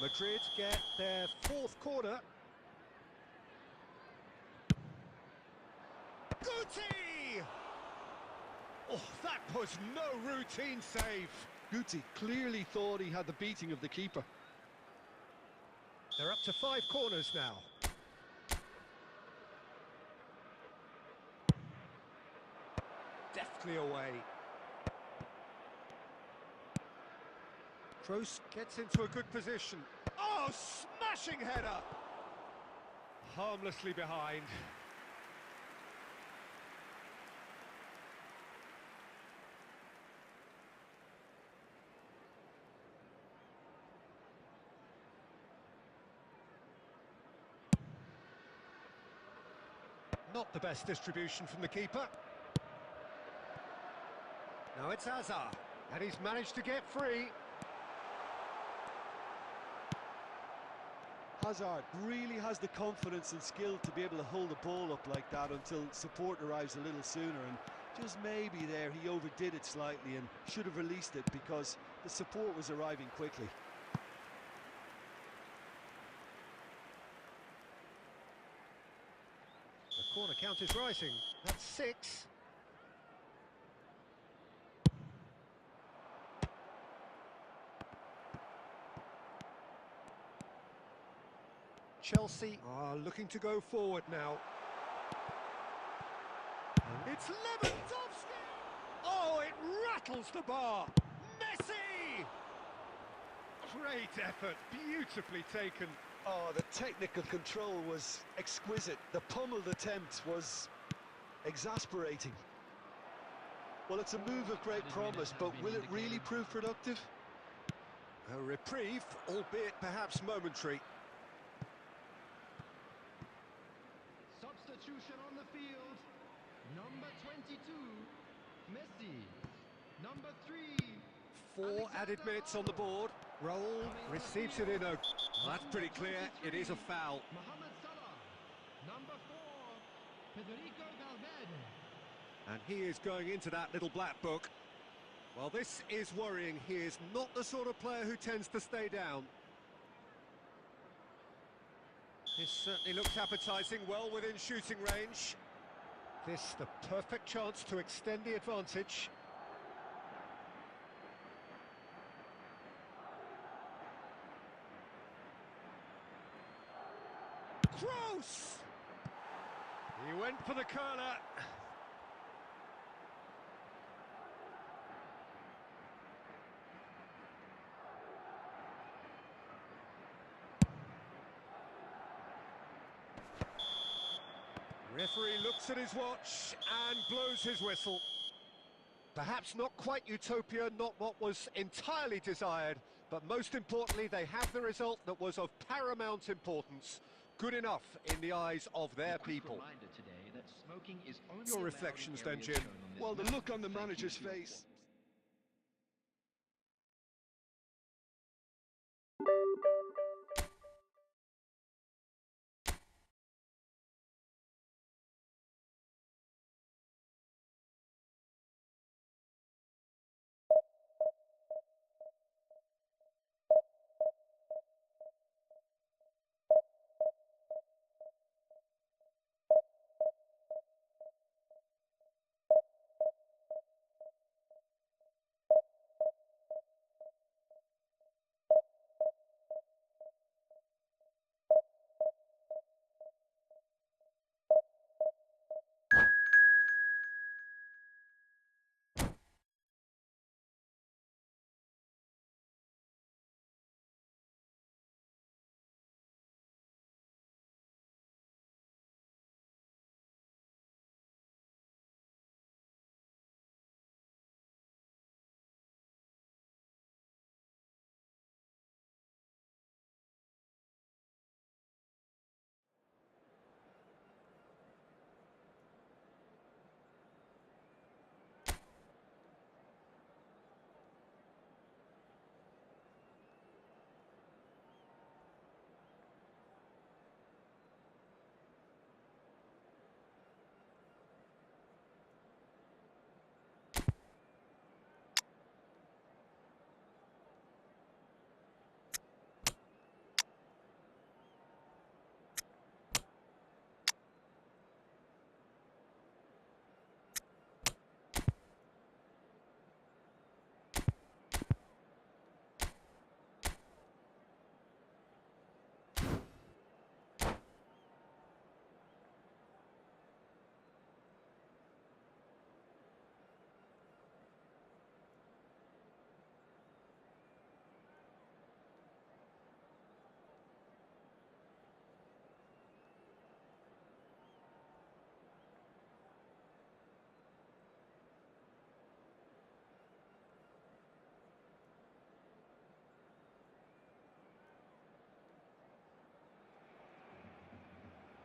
S2: Madrid get their 4th corner. Guti! Oh, that was no routine save.
S3: Guti clearly thought he had the beating of the keeper.
S2: They're up to 5 corners now. Deftly away. Kroos gets into a good position. Oh, smashing header! Harmlessly behind. Not the best distribution from the keeper. Now it's Hazard, and he's managed to get free.
S3: Hazard really has the confidence and skill to be able to hold the ball up like that until support arrives a little sooner, and just maybe there he overdid it slightly and should have released it because the support was arriving quickly.
S2: The corner count is rising. That's 6. Chelsea are looking to go forward now. And it's Lewandowski! Oh, it rattles the bar! Messi! Great effort, beautifully taken.
S3: Oh, the technical control was exquisite. The pummeled attempt was exasperating. Well, it's a move of great promise, but will it really prove productive?
S2: A reprieve, albeit perhaps momentary.
S4: Substitution on the field. Number 22, Messi. Number 3,
S2: Four added minutes on the board. Raul receives it in a... That's pretty clear, it is a foul.
S4: Mohamed Salah. Number 4, Federico Valverde.
S2: And he is going into that little black book. Well, this is worrying. He is not the sort of player who tends to stay down. This certainly looks appetising, well within shooting range. This the perfect chance to extend the advantage. Gross! He went for the curler. Referee looks at his watch and blows his whistle. Perhaps not quite utopia, not what was entirely desired, but most importantly, they have the result that was of paramount importance. Good enough in the eyes of their people.
S4: Reminder today that smoking is only
S2: Your
S4: allowed
S2: reflections
S4: in
S2: then,
S4: areas
S2: Jim?
S4: shown on this
S3: Well, the
S4: map.
S3: look on the
S4: Thank you
S3: manager's
S4: for your
S3: face.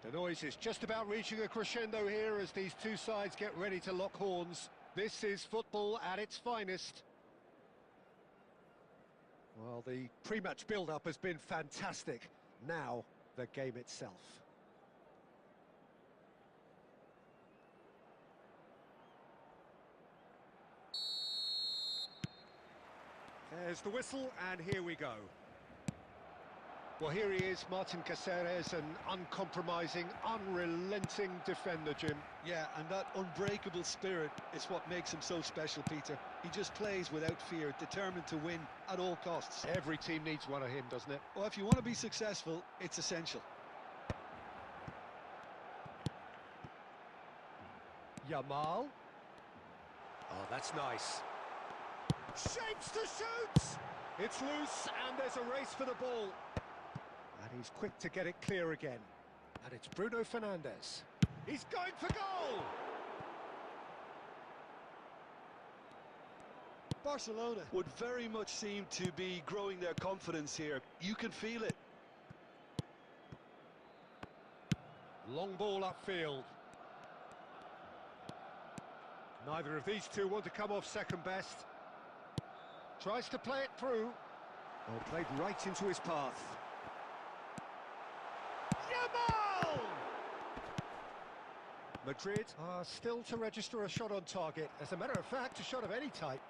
S2: The noise is just about reaching a crescendo here as these two sides get ready to lock horns. This is football at its finest. Well, the pre-match build-up has been fantastic. Now, the game itself. There's the whistle, and here we go. Well, here he is, Martin Caceres, an uncompromising, unrelenting defender, Jim.
S3: Yeah, and that unbreakable spirit is what makes him so special, Peter. He just plays without fear, determined to win at all costs.
S2: Every team needs one of him, doesn't it?
S3: Well, if you want to be successful, it's essential.
S2: Yamal. Oh, that's nice. Shapes to shoot! It's loose, and there's a race for the ball. And he's quick to get it clear again. And it's Bruno Fernandes. He's going for goal!
S3: Barcelona would very much seem to be growing their confidence here. You can feel it.
S2: Long ball upfield. Neither of these two want to come off second best. Tries to play it through. Oh, played right into his path. Yamal! Madrid are still to register a shot on target. As a matter of fact, a shot of any type.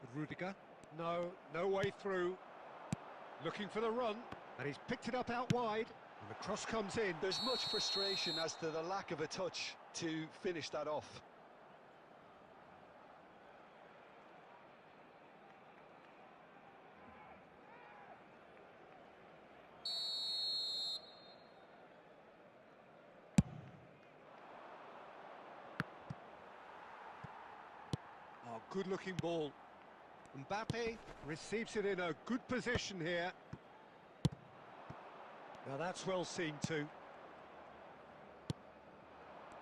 S2: With Rudiger. No way through. Looking for the run. And he's picked it up out wide. And the cross comes in.
S3: There's much frustration as to the lack of a touch to finish that off.
S2: Oh, good-looking ball. Mbappe receives it in a good position here. Now that's well seen too.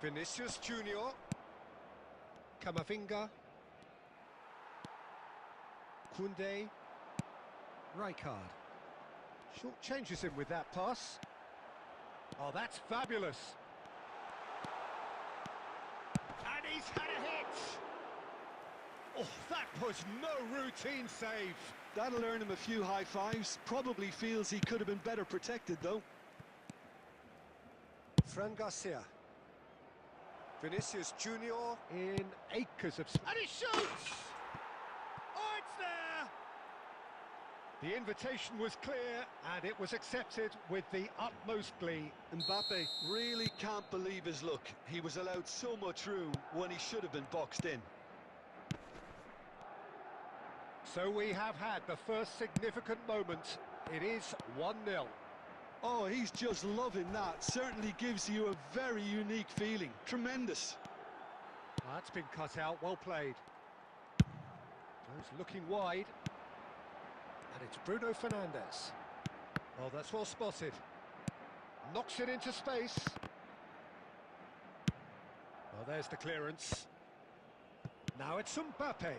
S2: Vinicius Junior. Camavinga. Koundé. Rijkaard. Short changes him with that pass. Oh, that's fabulous. And he's had a hit. Oh, that was no routine save.
S3: That'll earn him a few high fives. Probably feels he could have been better protected, though.
S2: Fran Garcia. Vinicius Junior in acres of... And he shoots! Oh, it's there! The invitation was clear, and it was accepted with the utmost glee.
S3: Mbappe really can't believe his luck. He was allowed so much room when he should have been boxed in.
S2: So we have had the first significant moment. It is 1-0.
S3: Oh, he's just loving that. Certainly gives you a very unique feeling. Tremendous.
S2: That's been cut out, well played. Goes looking wide. And it's Bruno Fernandes. Oh, that's well spotted. Knocks it into space. Well, there's the clearance. Now it's Mbappe.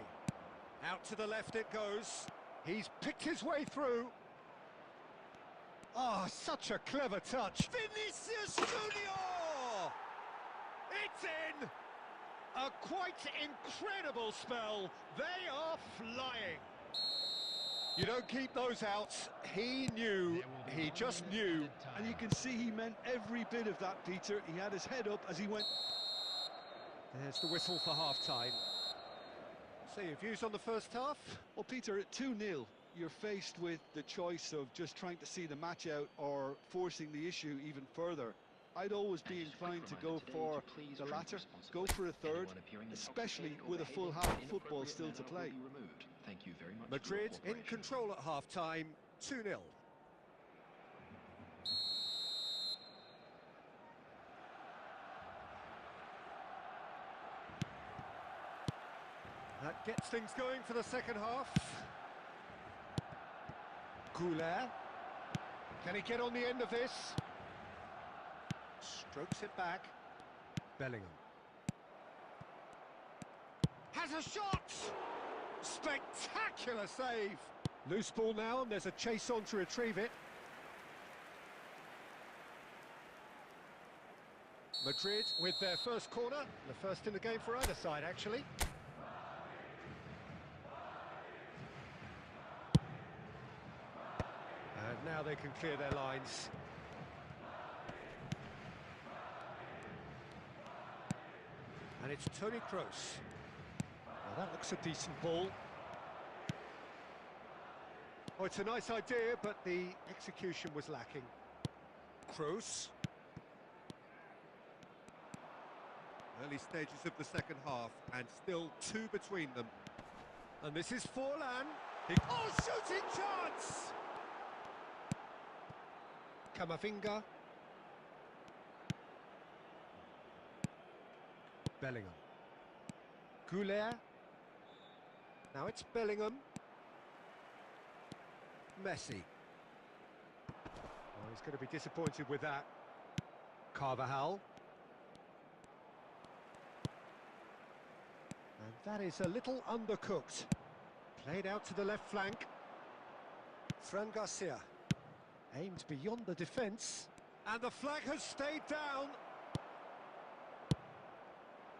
S2: Out to the left it goes. He's picked his way through. Ah, such a clever touch. Vinicius Junior! It's in! A quite incredible spell. They are flying. You don't keep those out. He knew. He just knew.
S3: And you can see he meant every bit of that, Peter. He had his head up as he went.
S2: There's the whistle for half-time. So your views on the first half?
S3: Well, Peter, at 2-0, you're faced with the choice of just trying to see the match out or forcing the issue even further. I'd always be inclined to go for the latter, go for a third, especially with a full half of football still to play.
S2: Madrid in control at half-time, 2-0. That gets things going for the second half. Goulet. Can he get on the end of this? Strokes it back. Bellingham. Has a shot! Spectacular save! Loose ball now, and there's a chase on to retrieve it. Madrid with their first corner. The first in the game for either side, actually. And now they can clear their lines. And it's Toni Kroos. Well, that looks a decent ball. Oh, it's a nice idea, but the execution was lacking. Kroos.
S5: Early stages of the second half, and still 2 between them.
S2: And this is Forlan. Oh, shooting chance! Camavinga. Bellingham. Goulet. Now it's Bellingham. Messi. Oh, he's going to be disappointed with that. Carvajal. And that is a little undercooked. Played out to the left flank. Fran Garcia. Aimed beyond the defence. And the flag has stayed down.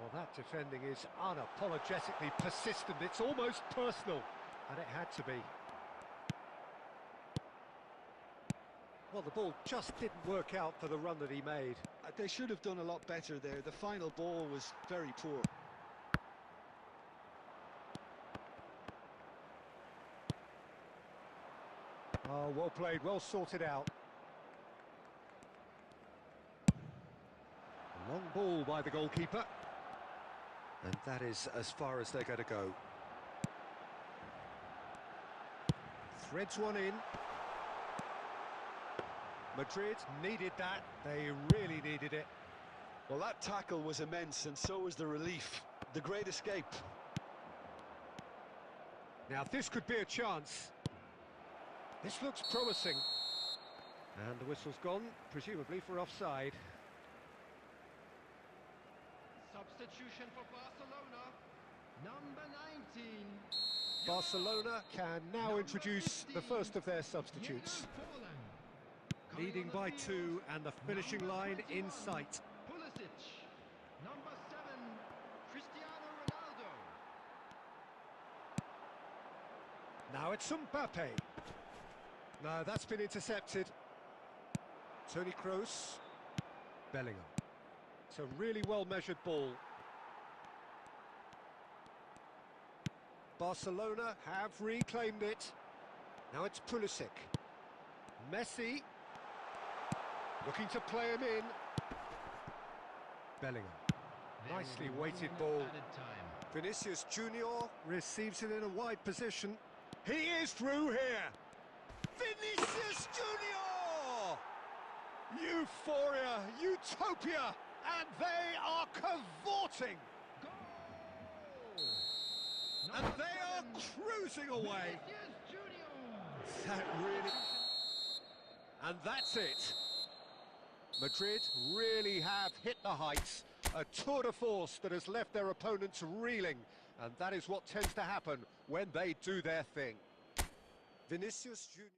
S2: Well, that defending is unapologetically persistent. It's almost personal. And it had to be. Well, the ball just didn't work out for the run that he made.
S3: They should have done a lot better there. The final ball was very poor.
S2: Oh, well played, well sorted out. A long ball by the goalkeeper. And that is as far as they're going to go. Threads one in. Madrid needed that. They really needed it.
S3: Well, that tackle was immense, and so was the relief. The great escape.
S2: Now, this could be a chance. This looks promising. And the whistle's gone, presumably for offside.
S4: Substitution for Barcelona. Number 19.
S2: Barcelona can now introduce the first of their substitutes. Leading by 2 and the finishing line in sight.
S4: Pulisic. Number 7. Cristiano Ronaldo.
S2: Now it's Mbappe. No, that's been intercepted. Toni Kroos. Bellingham. It's a really well-measured ball. Barcelona have reclaimed it. Now it's Pulisic. Messi. Looking to play him in. Bellingham. Nicely weighted ball. Vinicius Junior receives it in a wide position. He is through here. Vinicius Junior! Euphoria, utopia, and they are cavorting. And they are cruising away. That really... And that's it. Madrid really have hit the heights. A tour de force that has left their opponents reeling. And that is what tends to happen when they do their thing. Vinicius Junior.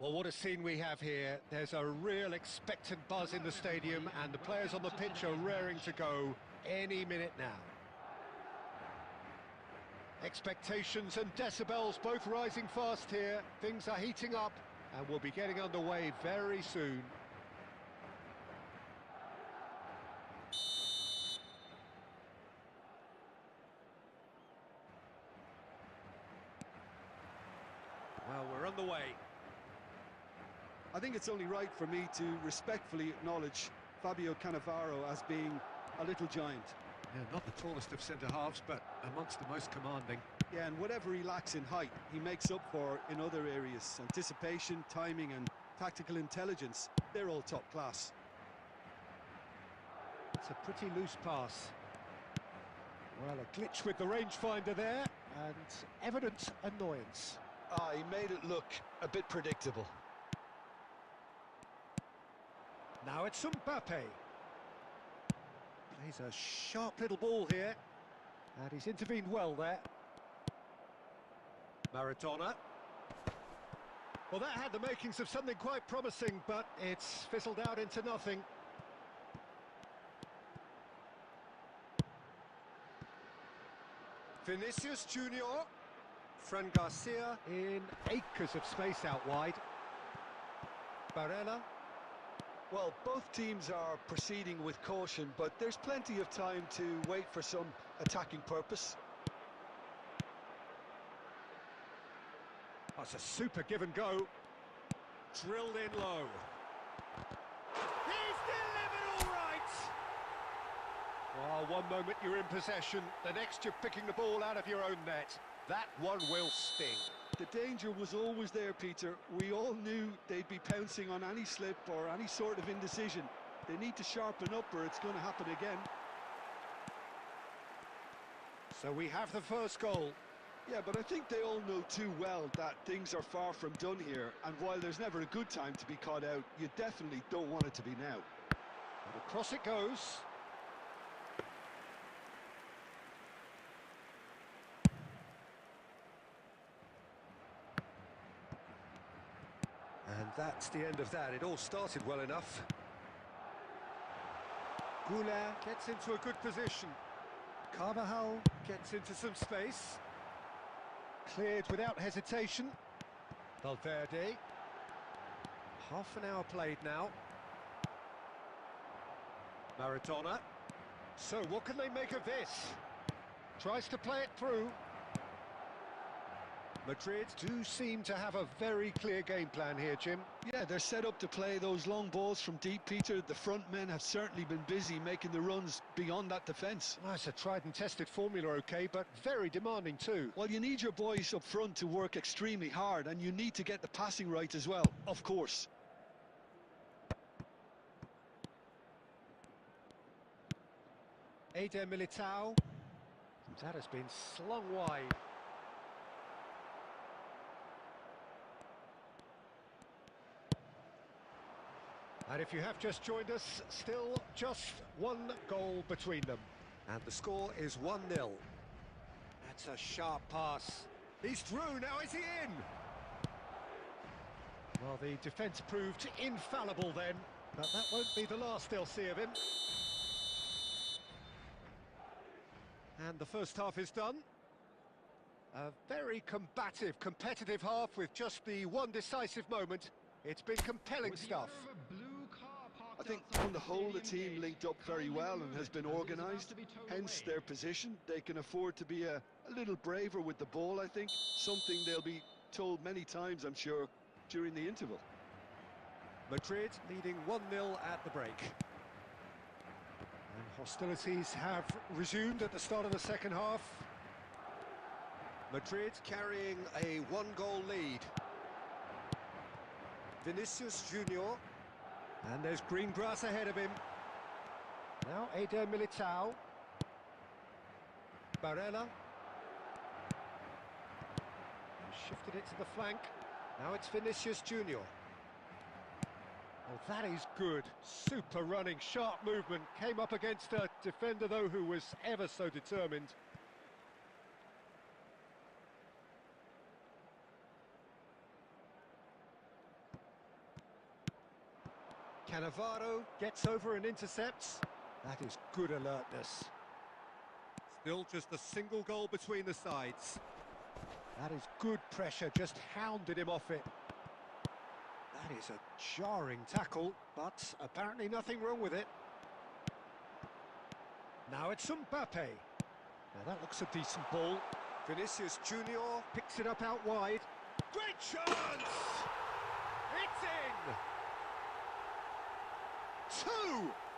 S2: Well, what a scene we have here. There's a real expectant buzz in the stadium, and the players on the pitch are raring to go any minute now. Expectations and decibels both rising fast here. Things are heating up, and we'll be getting underway very soon. Well, we're on the way.
S3: I think it's only right for me to respectfully acknowledge Fabio Cannavaro as being a little giant.
S2: Yeah, not the tallest of centre-halves, but amongst the most commanding.
S3: Yeah, and whatever he lacks in height, he makes up for in other areas. Anticipation, timing and tactical intelligence, they're all top class.
S2: It's a pretty loose pass. Well, a glitch with the rangefinder there, and evident annoyance.
S3: Ah, he made it look a bit predictable.
S2: Now it's Mbappe. Plays a sharp little ball here, and he's intervened well there. Maradona. Well, that had the makings of something quite promising, but it's fizzled out into nothing. Vinicius Junior. Fran Garcia in acres of space out wide. Barella.
S3: Well, both teams are proceeding with caution, but there's plenty of time to wait for some attacking purpose.
S2: That's a super give and go. Drilled in low. He's delivered all right! Well, one moment you're in possession, the next you're picking the ball out of your own net. That one will sting.
S3: The danger was always there, Peter. We all knew they'd be pouncing on any slip or any sort of indecision. They need to sharpen up or it's going to happen again.
S2: So we have the first goal.
S3: Yeah, but I think they all know too well that things are far from done here, and while there's never a good time to be caught out, you definitely don't want it to be now.
S2: And across it goes. And that's the end of that. It all started well enough. Goulet gets into a good position. Carvajal gets into some space. Cleared without hesitation. Valverde. Half an hour played now. Maradona. So what can they make of this? Tries to play it through. Madrid do seem to have a very clear game plan here, Jim.
S3: Yeah, they're set up to play those long balls from deep, Peter. The front men have certainly been busy making the runs beyond that defence.
S2: Well, it's a tried and tested formula, okay, but very demanding too.
S3: Well, you need your boys up front to work extremely hard, and you need to get the passing right as well, of course.
S2: Eder Militao. That has been slung wide. And if you have just joined us, still just one goal between them. And the score is 1-0. That's a sharp pass. He's through, now is he in? Well, the defence proved infallible then, but that won't be the last they'll see of him. And the first half is done. A very combative, competitive half with just the one decisive moment. It's been compelling stuff.
S3: I think on the whole the team linked up very well and has been organised, hence their position. They can afford to be a little braver with the ball, I think, something they'll be told many times, I'm sure, during the interval.
S2: Madrid leading 1-0 at the break. And hostilities have resumed at the start of the second half. Madrid carrying a one-goal lead. Vinicius Junior. And there's green grass ahead of him. Now Eder Militao. Barella. Shifted it to the flank. Now it's Vinicius Junior. Oh, that is good. Super running, sharp movement. Came up against a defender, though, who was ever so determined. Cannavaro gets over and intercepts. That is good alertness.
S5: Still just a single goal between the sides.
S2: That is good pressure, just hounded him off it. That is a jarring tackle, but apparently nothing wrong with it. Now it's Mbappe. Now that looks a decent ball. Vinicius Junior picks it up out wide. Great chance! It's in!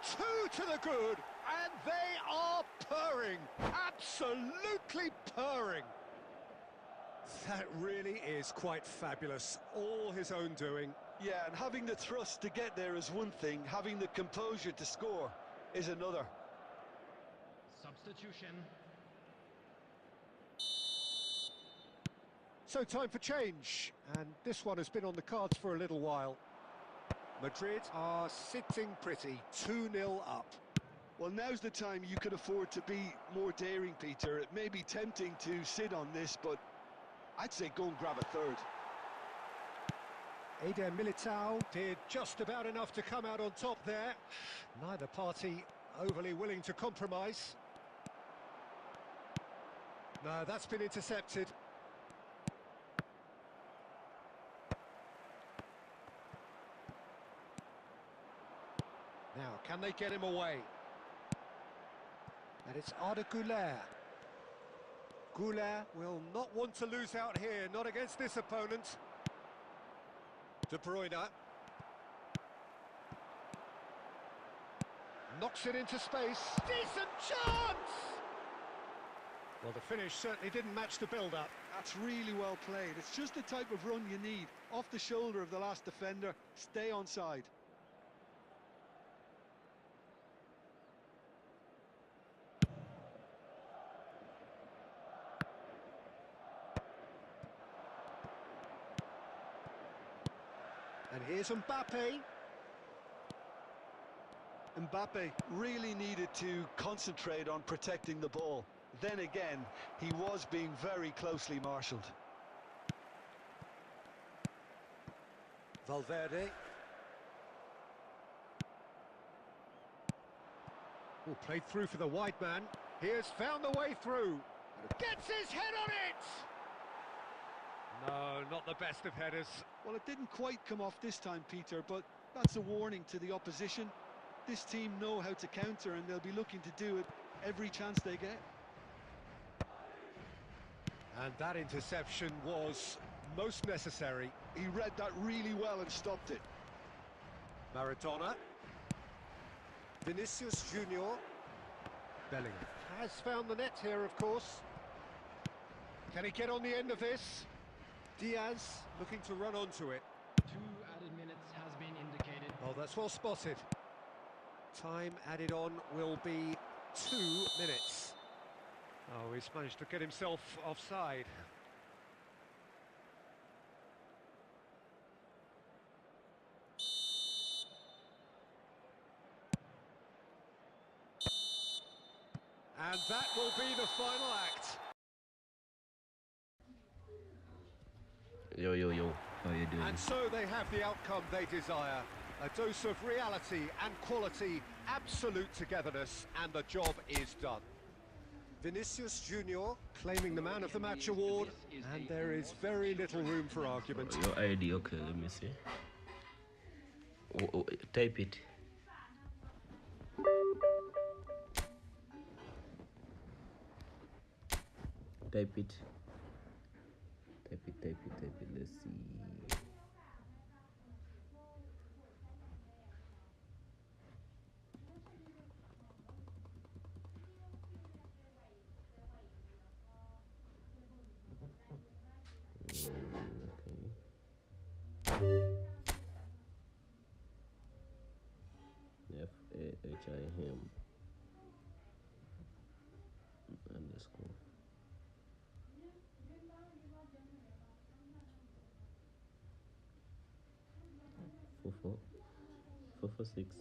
S2: Two to the good, and they are purring, absolutely purring. That really is quite fabulous, all his own doing.
S3: Yeah, and having the thrust to get there is one thing, having the composure to score is another.
S4: Substitution.
S2: So time for change, and this one has been on the cards for a little while. Madrid are sitting pretty, 2-0 up.
S3: Well, now's the time you could afford to be more daring, Peter. It may be tempting to sit on this, but I'd say go and grab a third.
S2: Eder Militao did just about enough to come out on top there. Neither party overly willing to compromise. No, that's been intercepted. Now, can they get him away? And it's Arda Güler. Güler will not want to lose out here, not against this opponent. De Bruyne. Knocks it into space. Decent chance! Well, the finish certainly didn't match the build-up.
S3: That's really well played. It's just the type of run you need. Off the shoulder of the last defender, stay onside.
S2: And here's Mbappe.
S3: Mbappe really needed to concentrate on protecting the ball. Then again, he was being very closely marshalled.
S2: Valverde. Oh, played through for the wide man. He has found the way through. Gets his head on it! No, not the best of headers.
S3: Well, it didn't quite come off this time, Peter, but that's a warning to the opposition. This team know how to counter, and they'll be looking to do it every chance they get.
S2: And that interception was most necessary.
S3: He read that really well and stopped it.
S2: Maradona. Vinicius Junior. Bellingham has found the net here, of course. Can he get on the end of this? Diaz looking to run onto it.
S4: 2 added minutes has been indicated.
S2: Oh, that's well spotted. Time added on will be 2 minutes. Oh, he's managed to get himself offside. And that will be the final act.
S6: Yo, how you doing?
S2: And so they have the outcome they desire. A dose of reality and quality, absolute togetherness, and the job is done. Vinicius Junior claiming the Man of the Match award, and there is very little room for argument.
S6: Your ID, okay, let me see. Type it. Type it. Let's see. FAHIM underscore. Four, 6.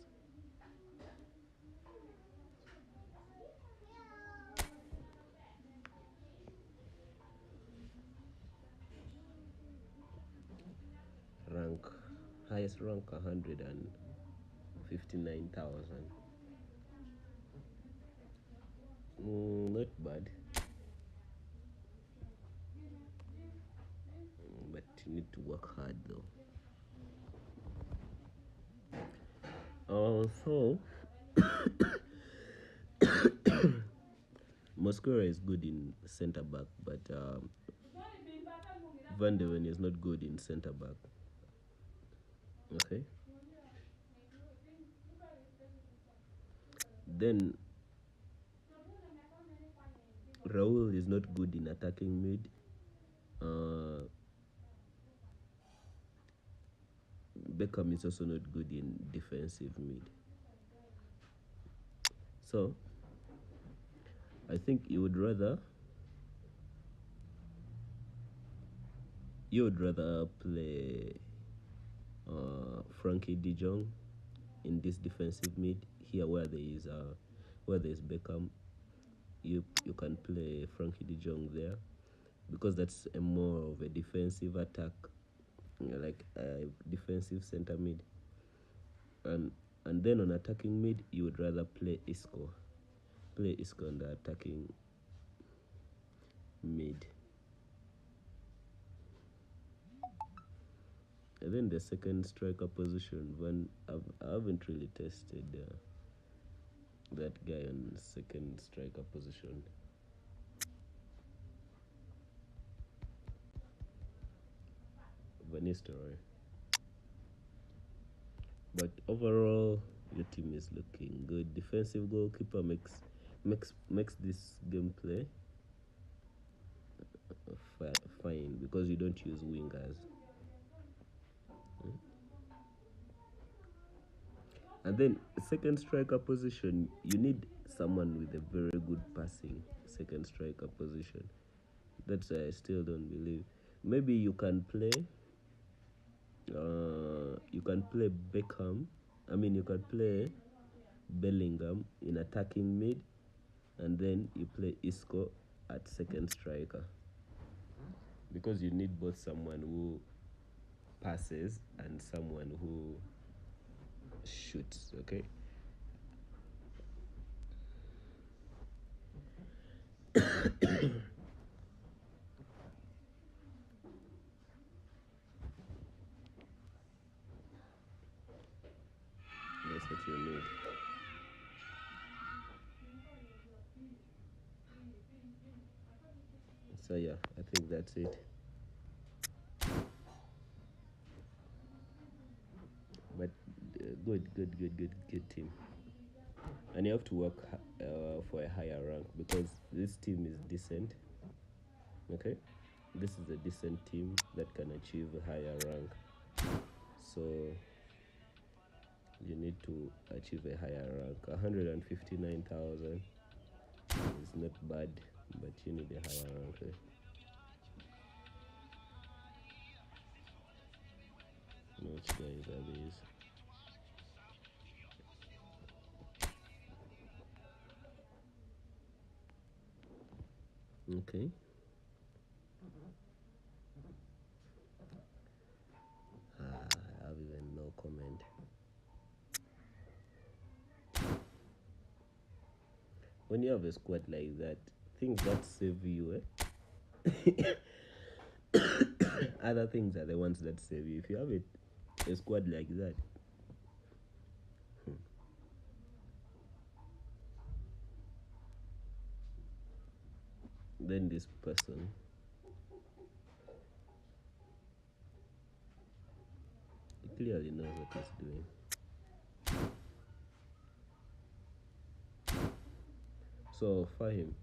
S6: Highest rank 159,000. Not bad, but you need to work hard though. So Mosquera is good in center back, but Van de Ven is not good in center back. Okay. Then Raul is not good in attacking mid. Beckham is also not good in defensive mid. So I think you would rather play Frankie de Jong in this defensive mid here, where there is Beckham. You can play Frankie de Jong there, because that's a more of a defensive attack, like a defensive center mid. And then on attacking mid, you would rather play Isco on the attacking mid. And then the second striker position, I haven't really tested that guy on second striker position. Van Nistelrooy. But overall, your team is looking good. Defensive goalkeeper makes this gameplay fine, because you don't use wingers. And then second striker position, you need someone with a very good passing second striker position. That's why I still don't believe. Maybe you can play you can play Beckham. I mean, you can play Bellingham in attacking mid, and then you play Isco at second striker, because you need both someone who passes and someone who shoots. Okay. That's what you need. So yeah, I think that's it. But good team. And you have to work for a higher rank, because this team is decent. Okay, this is a decent team that can achieve a higher rank. So you need to achieve a higher rank. 159,000 is not bad, but you need a higher rank. Okay? Which guys are these? Okay. I have even no comment. When you have a squad like that, things that save you, other things are the ones that save you. If you have a squad like that, then this person clearly knows what he's doing. So for him,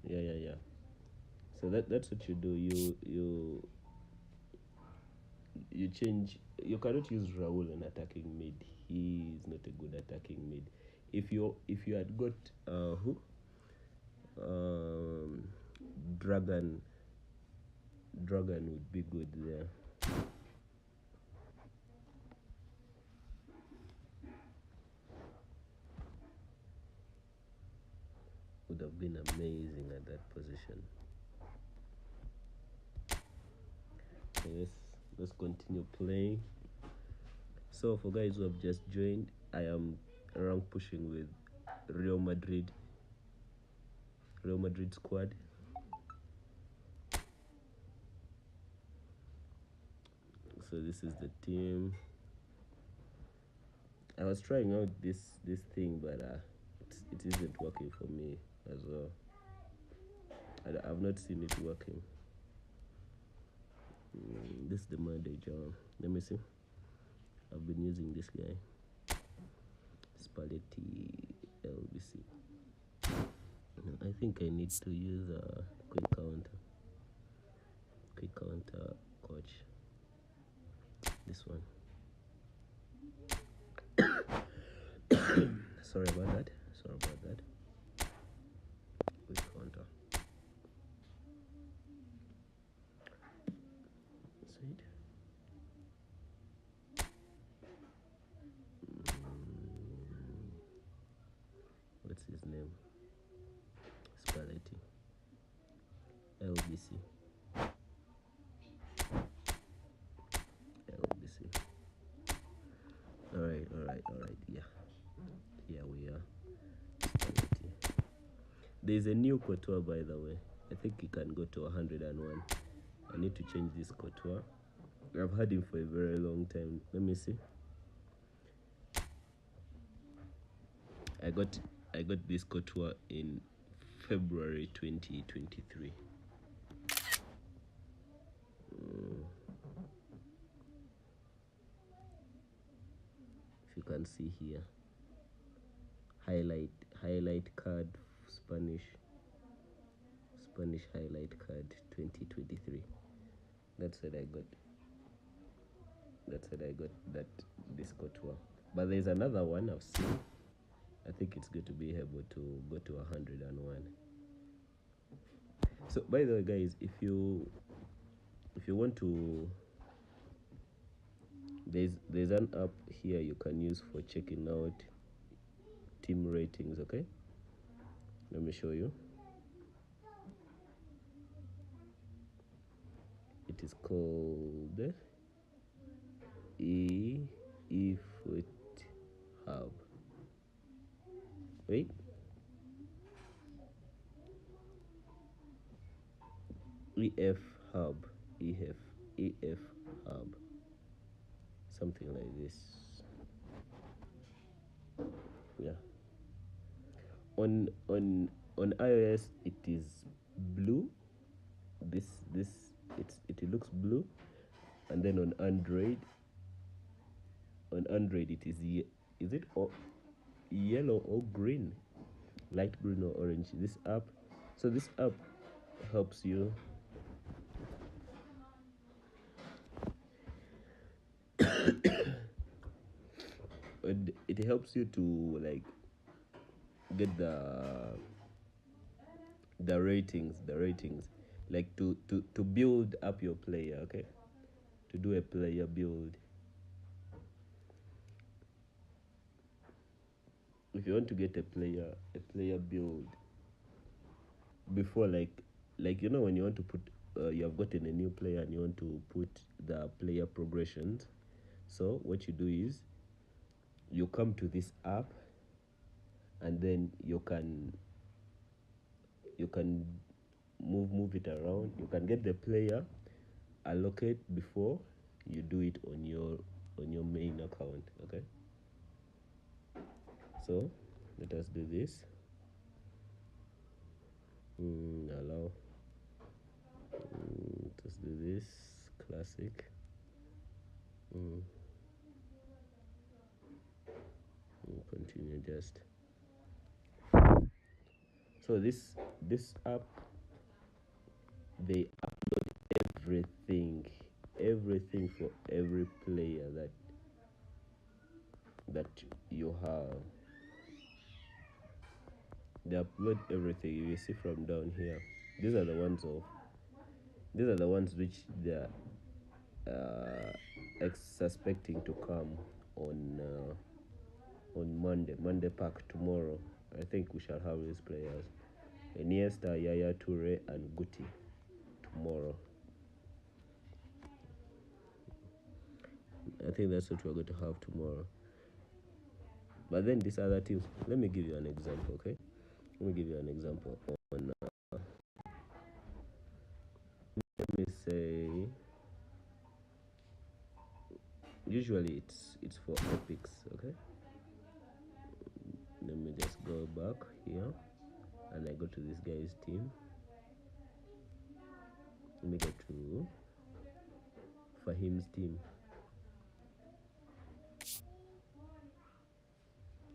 S6: yeah. So that's what you do. You change. You cannot use Raul in attacking mid. He is not a good attacking mid. If you had got who Dragon would be good there. Would have been amazing at that position. Okay, let's continue playing. So for guys who have just joined, I am rank pushing with Real Madrid squad. So this is the team. I was trying out this thing, but it isn't working for me as well. I've not seen it working. This is the manager. Let me see. I've been using this guy, Spalletti LBC. I think I need to use a quick counter coach. This one. Sorry about that. Quick counter. See it? What's his name? Spalletti. LBC. Alright, yeah. Here we are. Spalletti. There's a new Courtois, by the way. I think he can go to 101. I need to change this Courtois. I've had him for a very long time. Let me see. I got this Courtois in February 2023. If you can see here, highlight card, Spanish highlight card 2023. That's what I got. This Courtois. But there's another one I've seen. I think it's going to be able to go to 101. So by the way, guys, if you want to there's an app here you can use for checking out team ratings. Okay, let me show you. It is called eFoot Hub. Wait. EF Hub. EF Hub. Something like this. Yeah. On iOS it is blue. It looks blue, and then on Android it is it yellow or green, light green or orange. This app helps you it helps you to like get the ratings, like to build up your player. Okay, to do a player build. If you want to get a player build before, like you know, when you want to put you have gotten a new player and you want to put the player progressions. So what you do is you come to this app, and then you can move it around. You can get the player allocate before you do it on your main account. Okay, so let us do this. Allow. Let's do this classic. Continue just. So this app, they upload everything for every player that you have. They upload everything. You see from down here. These are the ones which they're suspecting to come on Monday Park tomorrow. I think we shall have these players: Iniesta, Yaya Toure, and Guti tomorrow. I think that's what we're going to have tomorrow. But then these other teams, let me give you an example. Okay, let me give you an example on let me say, usually it's for epics. Okay, let me just go back here and I go to this guy's team. Let me go to Fahim's team.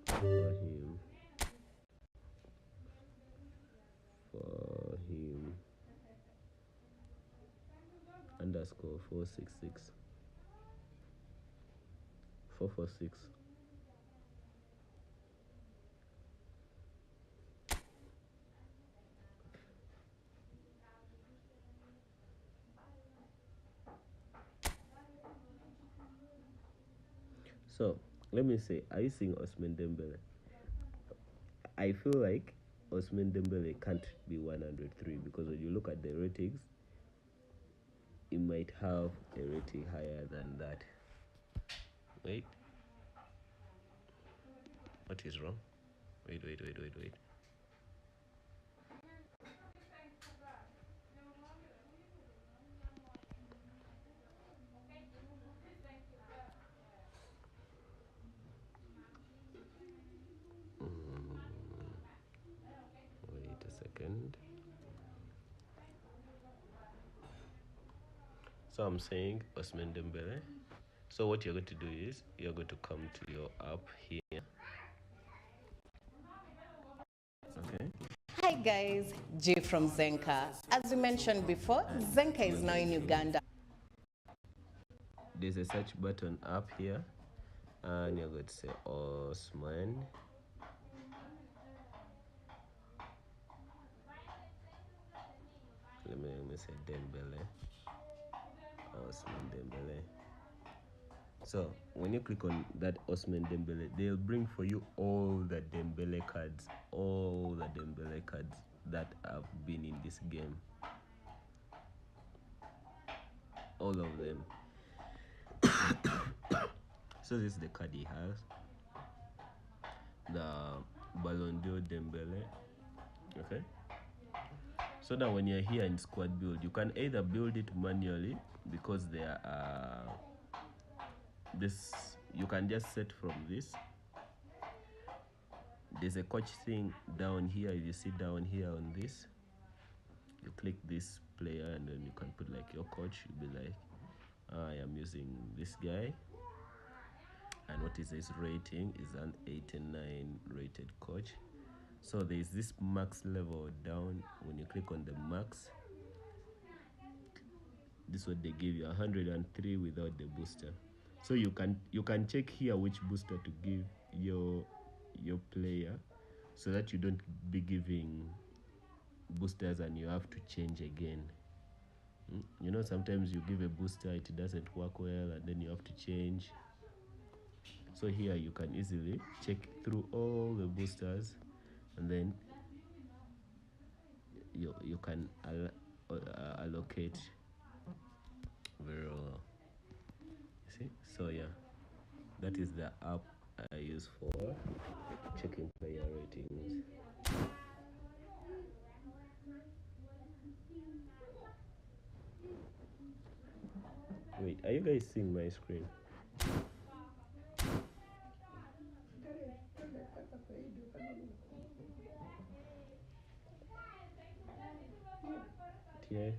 S6: Fahim underscore 466 446. So let me say, are you seeing Ousmane Dembele? I feel like Ousmane Dembele can't be 103 because when you look at the ratings, he might have a rating higher than that. Wait. What is wrong? Wait. Wait a second. So I'm saying Ousmane Dembele. So what you're going to do is you're going to come to your app here. Okay.
S7: Hi guys, Jay from Zenka. As we mentioned before, Zenka is now in Uganda.
S6: There's a search button up here, and you're going to say Ousmane. Let me say Dembele. Ousmane Dembele. So when you click on that Ousmane Dembele, they'll bring for you all the Dembele cards, that have been in this game, all of them. So this is the card he has, the Ballon d'Or Dembele. Okay. So now when you're here in squad build, you can either build it manually, because there are this, you can just set from this. There's a coach thing down here. If you see down here on this, you click this player and then you can put like your coach. You'll be like, I am using this guy, and what is his rating? Is an 89 rated coach. So there's this max level down. When you click on the max, this is what they give you, 103 without the booster. So you can check here which booster to give your player, so that you don't be giving boosters and you have to change again. You know, sometimes you give a booster, it doesn't work well, and then you have to change. So here you can easily check through all the boosters, and then you can allocate very well. You see? So yeah, that is the app I use for checking player ratings. Wait, are you guys seeing my screen? Yeah.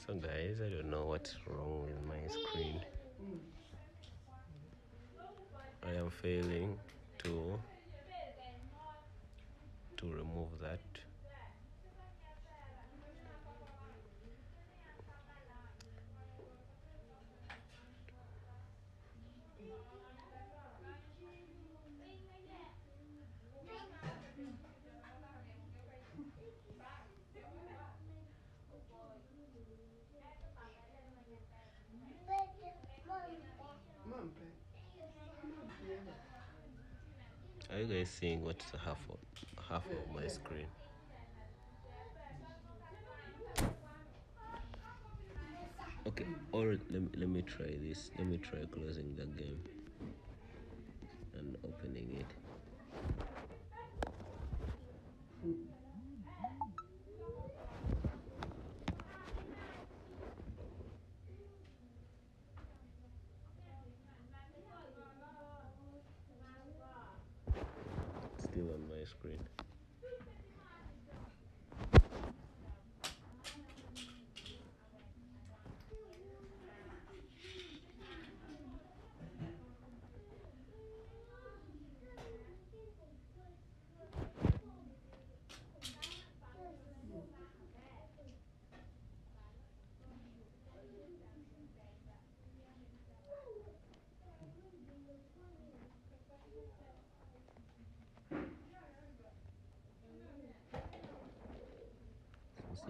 S6: So guys, I don't know what's wrong with my screen. I am failing to remove that. Are you guys seeing what's half of my screen? Okay, or let me try this. Let me try closing the game and opening it. Still on my screen.